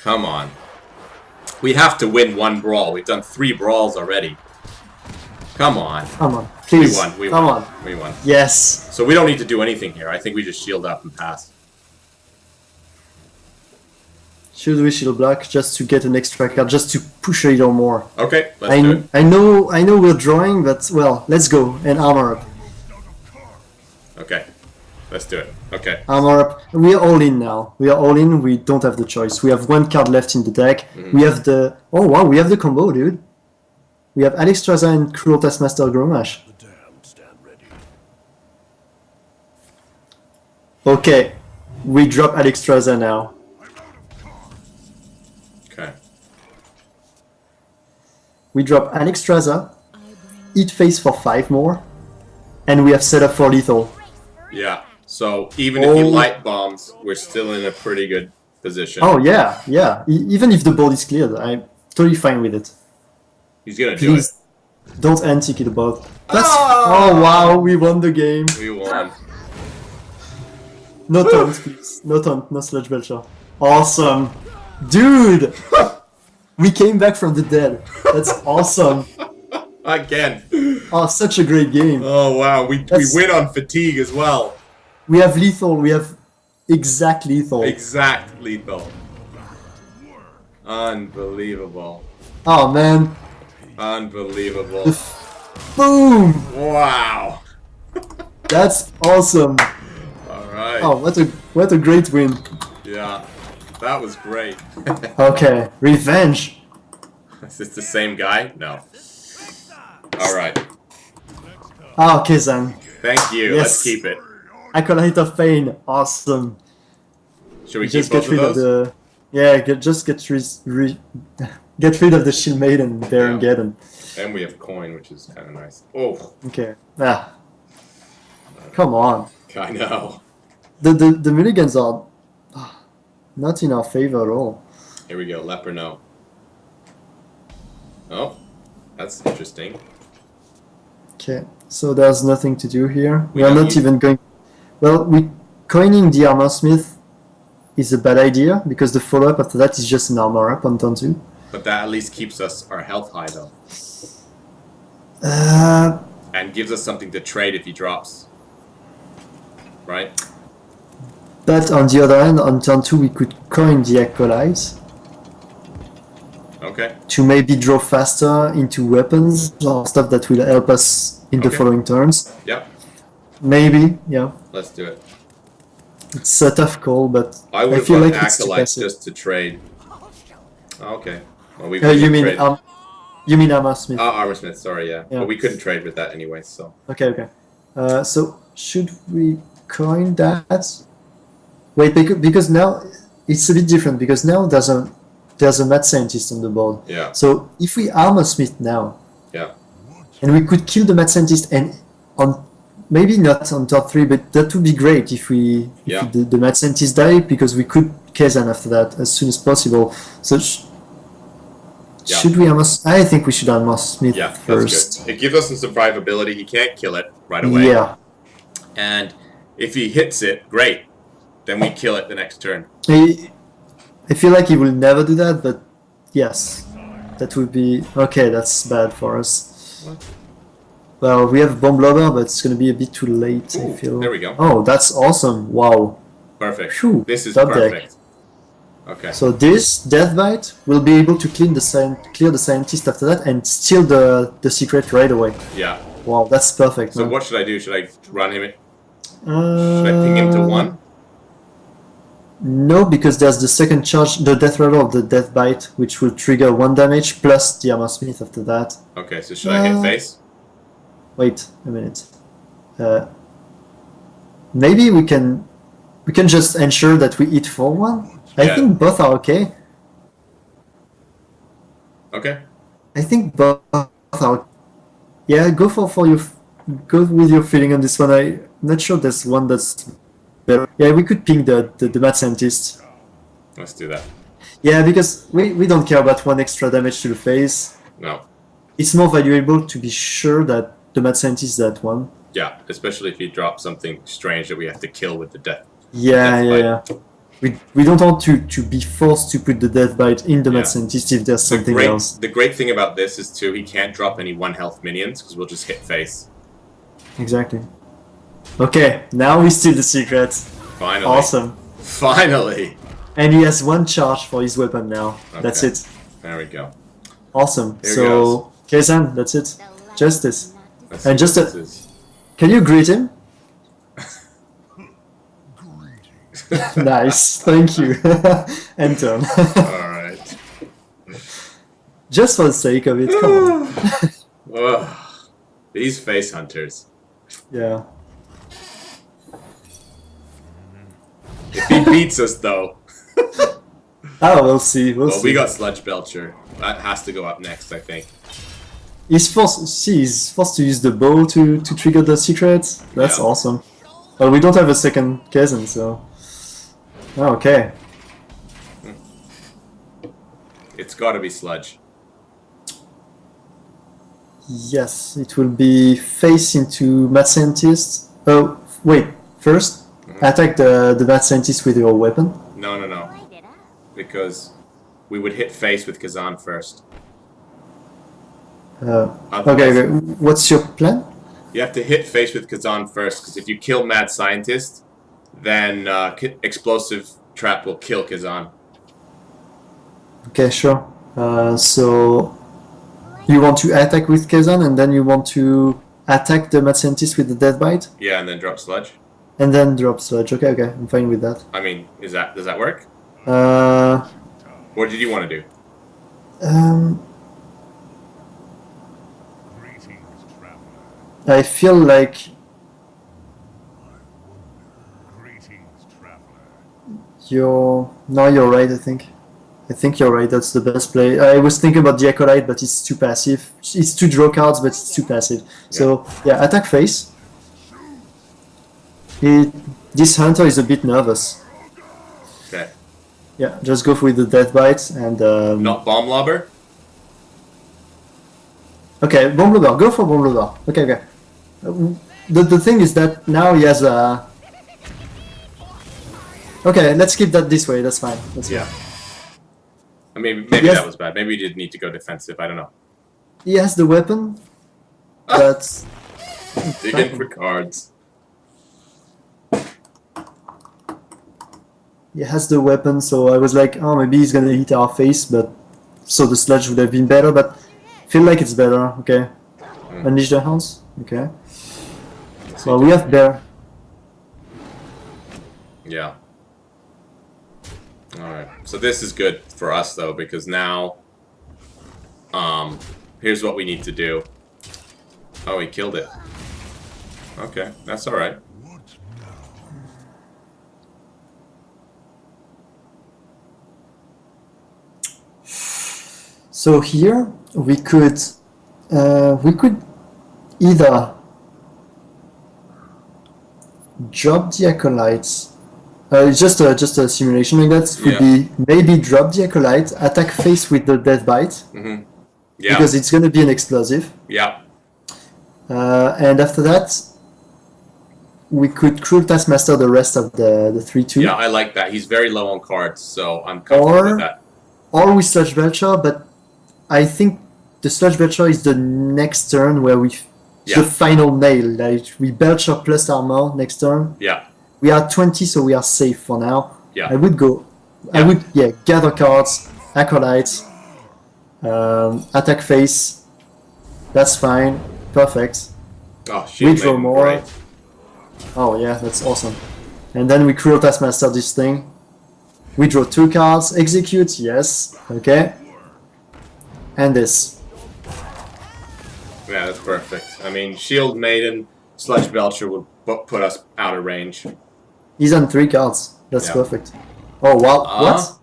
Come on. We have to win one brawl. We've done 3 brawls already. Come on. Come on, please. We Come won. on. We won. Yes. So we don't need to do anything here. I think we just shield up and pass. Should we shield block just to get an extra card, just to push a little more? Okay, let's do it. I know we're drawing, but well, let's go and armor up. Okay. Let's do it. Okay. Armor up. We are all in now. We are all in. We don't have the choice. We have 1 card left in the deck. We have the... Oh wow, we have the combo, dude. We have Alexstrasza and Cruel Taskmaster Grommash. Okay. We drop Alexstrasza now. Okay. We drop Alexstrasza. Eat face for 5 more. And we have set up for lethal. Yeah. So even if he Oh. light bombs, we're still in a pretty good position. Oh yeah. Even if the board is cleared, I'm totally fine with it. He's gonna do it. Please, don't antique it about. That's... Oh wow, we won the game. We won. No taunt, please. No taunt, no Sludge Belcher. Awesome. Dude! We came back from the dead. That's awesome. Again. Oh, such a great game. Oh wow, we That's- win on fatigue as well. We have lethal, we have exact lethal. Exact lethal. Unbelievable. Oh man. Unbelievable. Boom! Wow. That's awesome. Alright. Oh, what a great win. Yeah. That was great. Okay, revenge. Is this the same guy? No. Alright. Ah, Kazan. Thank you. Yes. Let's keep it. Acolyte of Pain, awesome. Should we Just keep both get rid of of those? the. Yeah, get rid of the Shield Maiden there and Yeah. get him. And we have coin, which is kind of nice. Oh, Okay. Ah. Come on. I know. The mulligans are not in our favor at all. Here we go. Leper no. Oh, that's interesting. Okay, so there's nothing to do here. We We are don't not use- even going. Well, coining the armor smith is a bad idea because the follow up after that is just an armor up on turn 2. But that at least keeps us our health high though, Uh, and gives us something to trade if he drops. Right? but on the other hand, on turn 2 we could coin the acolyte Okay. to maybe draw faster into weapons or stuff that will help us in the Okay. following turns. Yep. Maybe, yeah. Let's do it. It's a tough call, but I would have feel gone like it's too acolyte passive. just to trade. Oh, okay. Well, we You mean trade. you mean armor smith? Armor Smith, sorry, yeah. Yeah. But we couldn't trade with that anyway, so. Okay. So should we coin that? Wait, because now it's a bit different because now there's a mad scientist on the board. Yeah. So if we armor smith now, Yeah. and we could kill the mad scientist and on maybe not on top 3, but that would be great if Yeah. the mad scientist die because we could Kazan after that as soon as possible. So Yeah. should we armor? I think we should armor smith Yeah, first. that's good. It gives us some survivability. He can't kill it right away. Yeah. And if he hits it, great. Then we kill it the next turn. I feel like he will never do that, but yes, that would be okay. That's bad for us. What? Well, we have bomb blobber, but it's gonna be a bit too late. Ooh, I feel. there we go. Oh, that's awesome! Wow. Perfect. Phew, This is top deck. perfect. Okay. So this Deathbite will be able to clear the scientist after that and steal the secret right away. Yeah. Wow, that's perfect. So man. what should I do? Should I run him? Should I ping him to 1? No, because there's the second charge, the death rattle of the Deathbite, which will trigger 1 damage plus the armor smith after that. Okay, so should I hit face? Wait a minute. Maybe we can just ensure that we hit for 1. I Yeah. think both are okay. Okay. I think both are. Yeah, go go with your feeling on this one. I'm not sure there's one that's better. Yeah, we could ping the mad scientist. Let's do that. Yeah, because we don't care about 1 extra damage to the face. No. It's more valuable to be sure that the mad scientist is that one. Yeah, especially if he drops something strange that we have to kill with the death. Yeah, Death yeah. We don't want to be forced to put the death bite in the Yeah. mad scientist if there's something great, else. The great thing about this is too, he can't drop any 1 health minions because we'll just hit face. Exactly. Okay, now we steal the secret. Finally. Awesome. Finally. And he has 1 charge for his weapon now. That's Okay. it. There we go. Awesome. Here So, Kazan, that's it. Justice. Let's And see just what a- this is. Can you greet him? Nice. Thank you. And turn. Alright. Just for the sake of it, come on. Ugh. These face hunters. Yeah. If he beats us though. Oh, we'll see. We'll Well, see. we got Sludge Belcher. That has to go up next, I think. He's forced to use the bow to trigger the secret. That's Yeah. awesome. Well, we don't have a second Kazan, so. Oh, okay. It's gotta be Sludge. Yes, it will be face into Mad Scientist. Oh, wait. First, attack the Mad Scientist with your weapon. No, no, no. Because we would hit face with Kazan first. Okay, Otherwise- okay. What's your plan? You have to hit face with Kazan first, because if you kill Mad Scientist, then Explosive Trap will kill Kazan. Okay, sure. So you want to attack with Kazan, and then you want to attack the Mad Scientist with the Death Bite, Yeah, and then drop Sludge. and then drop Sludge. Okay, okay. I'm fine with that. I mean, does that work? Uh, What did you want to do? um, I feel like You're right, I think. I think you're right, that's the best play. I was thinking about the Acolyte, but it's too passive. It's two draw cards, but it's too passive. So, yeah, attack face. This Hunter is a bit nervous. Okay. Yeah, just go with the Death Bite and... Not Bomb Lobber? Okay, Bomb Lobber, go for Bomb Lobber. Okay. The thing is that now he has a... Okay, let's keep that this way, that's fine. That's Yeah. fine. I mean, maybe Yes. that was bad. Maybe we did need to go defensive. I don't know. He has the weapon, but... Digging for cards. He has the weapon, so I was like, oh, maybe he's gonna hit our face, but... So the sludge would have been better, but... Feel like it's better, okay. Unleash the Hounds, okay. Well, we have Bear. Yeah. Alright. So this is good for us, though, because now... here's what we need to do. Oh, he killed it. Okay, that's alright. So here we could either drop the Acolytes. Just a simulation like that would be maybe drop the Acolyte, attack face with the Death Bite, Yeah. because it's gonna be an explosive. Yeah. And after that, we could Cruel Taskmaster the rest of the 3-2. Yeah, I like that. He's very low on cards, so I'm comfortable with that. Or we Sludge Belcher, but I think the Sludge Belcher is the next turn where we the final nail. Like we Belcher plus armor next turn. Yeah. We are 20, so we are safe for now. Yeah. I would go. I would gather cards, Acolytes, attack face. That's fine. Perfect. Oh, We shit, draw more. Oh yeah, that's awesome. And then we Cruel Taskmaster this thing. We draw 2 cards. Execute, yes. Okay. And this. Yeah, that's perfect. I mean, Shield Maiden, Sludge Belcher would put us out of range. He's on 3 cards. That's perfect. Oh wow, what?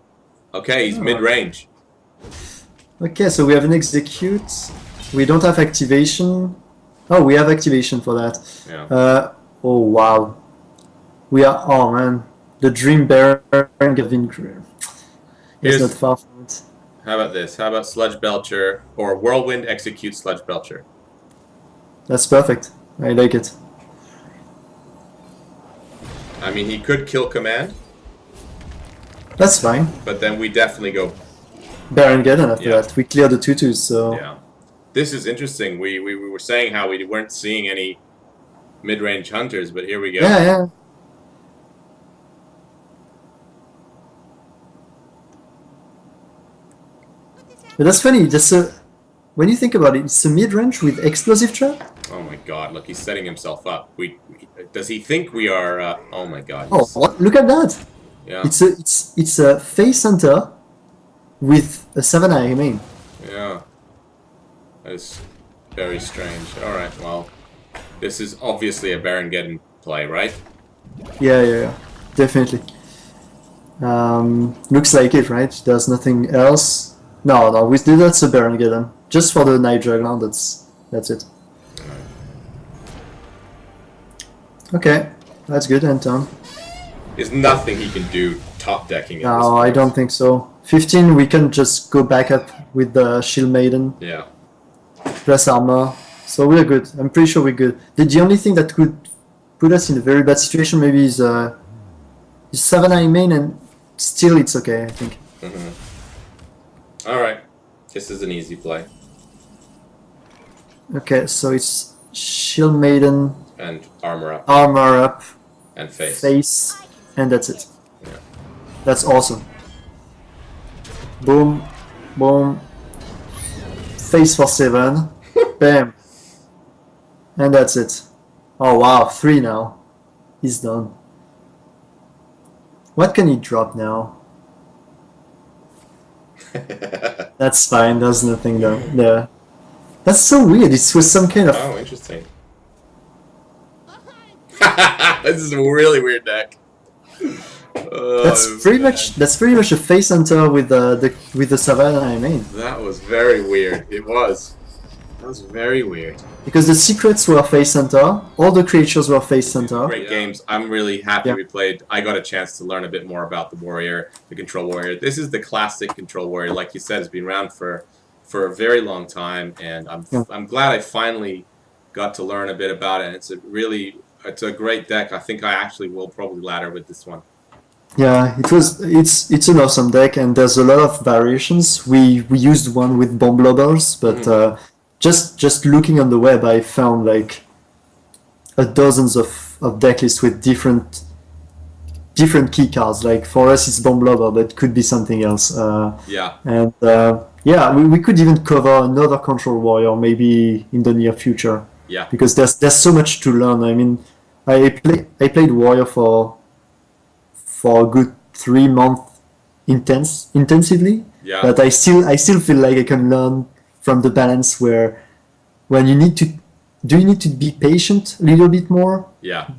Okay, he's mid-range. Okay, so we have an execute. We don't have activation. Oh, we have activation for that. Yeah. Oh wow. We are. Oh man, the Dream Baron Gavin Greer. It's not far from it. How about this? How about Sludge Belcher or Whirlwind execute Sludge Belcher? That's perfect. I like it. I mean, he could kill Command, That's fine. but then we definitely go. Baron Geddon after that. We clear the 2/2s, so. Yeah. This is interesting. We were saying how we weren't seeing any mid-range hunters, but here we go. Yeah. But that's funny. When you think about it, it's a mid-range with explosive trap. Oh my god! Look, he's setting himself up. Does he think we are? Oh my god! Oh, what? Look at that! Yeah. It's a face hunter with a 7-eye main. Yeah. That is very strange. All right. Well, this is obviously a Baron Geddon play, right? Yeah. Definitely. Looks like it, right? There's nothing else. No, that's a Baron Geddon. Just for the Night Juggler, that's it. Okay, that's good, Anton. There's nothing he can do top decking. No, I don't think so. 15, we can just go back up with the Shield Maiden. Yeah. Plus armor. So we're good. I'm pretty sure we're good. The only thing that could put us in a very bad situation maybe is 7-eye main, and still it's okay, I think. All right. This is an easy play. Okay, so it's Shield Maiden, And armor up armor up, and face. face, and that's it. Yeah. That's awesome. Boom, boom. Face for 7. Bam. And that's it. Oh wow, 3 now. He's done. What can he drop now? That's fine, there's nothing there. That's so weird, it was some kind of... Oh, interesting. This is a really weird deck. That's pretty much a face hunter with the Savannah I made. That was very weird. It was. That was very weird. Because the secrets were face hunter, all the creatures were face hunter. Great games. I'm really happy we played. I got a chance to learn a bit more about the warrior, the control warrior. This is the classic control warrior, like you said, has been around for a very long time, and I'm glad I finally got to learn a bit about it. It's a great deck. I think I actually will probably ladder with this one. Yeah, it's an awesome deck, and there's a lot of variations. We used one with bomb lobbers, but just looking on the web, I found like dozens of deck lists with different key cards. Like for us, it's bomb lobber, but it could be something else. We could even cover another control warrior maybe in the near future. Yeah, because there's so much to learn. I mean, I played warrior for a good 3 months intensively. Yeah. But I still feel like I can learn from the balance where when you need to be patient a little bit more. Yeah.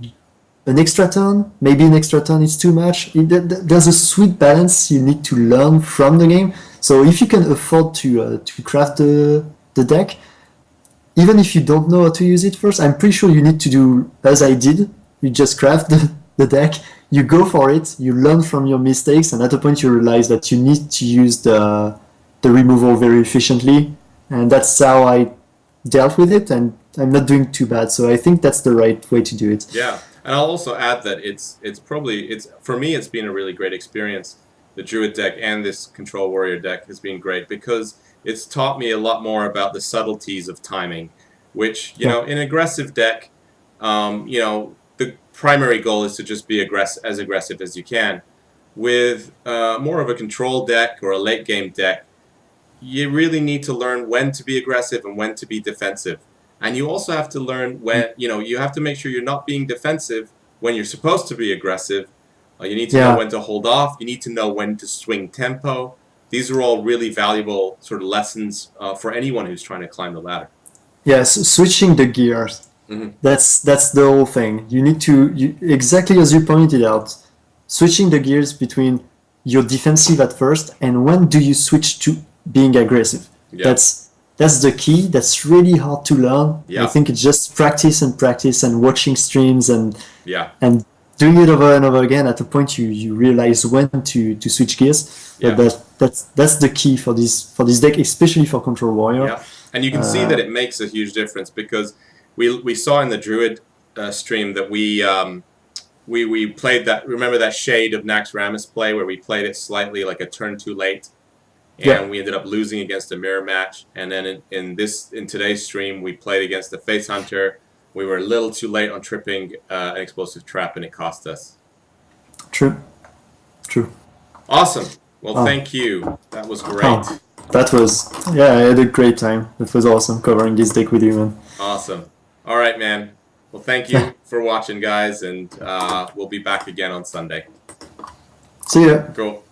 An extra turn, maybe an extra turn is too much. There's a sweet balance you need to learn from the game. So if you can afford to craft the deck, even if you don't know how to use it first, I'm pretty sure you need to do as I did. You just craft the deck, you go for it, you learn from your mistakes, and at a point you realize that you need to use the removal very efficiently, and that's how I dealt with it, and I'm not doing too bad. So I think that's the right way to do it. Yeah, and I'll also add that it's for me it's been a really great experience. The Druid deck and this Control Warrior deck has been great because it's taught me a lot more about the subtleties of timing, which, you know, in an aggressive deck, the primary goal is to just be as aggressive as you can. With more of a control deck or a late game deck, you really need to learn when to be aggressive and when to be defensive. And you also have to learn when, you have to make sure you're not being defensive when you're supposed to be aggressive. You need to know when to hold off. You need to know when to swing tempo. These are all really valuable sort of lessons for anyone who's trying to climb the ladder. Yes, switching the gears. Mm-hmm. That's the whole thing. You need to, exactly as you pointed out, switching the gears between your defensive at first and when do you switch to being aggressive. Yeah. That's the key. That's really hard to learn. Yeah. I think it's just practice and watching streams and doing it over and over again. At a point you realize when to switch gears. Yeah. But that's the key for this deck, especially for Control Warrior. Yeah. And you can see that it makes a huge difference because we saw in the Druid stream that we played that. Remember that shade of Naxxramas play where we played it slightly like a turn too late, and we ended up losing against a mirror match. And then in today's stream, we played against the Face Hunter. We were a little too late on tripping an explosive trap, and it cost us. True. Awesome. Well, thank you. That was great. That was, I had a great time. It was awesome covering this deck with you, man. Awesome. All right, man. Well, thank you for watching, guys, and we'll be back again on Sunday. See ya. Cool.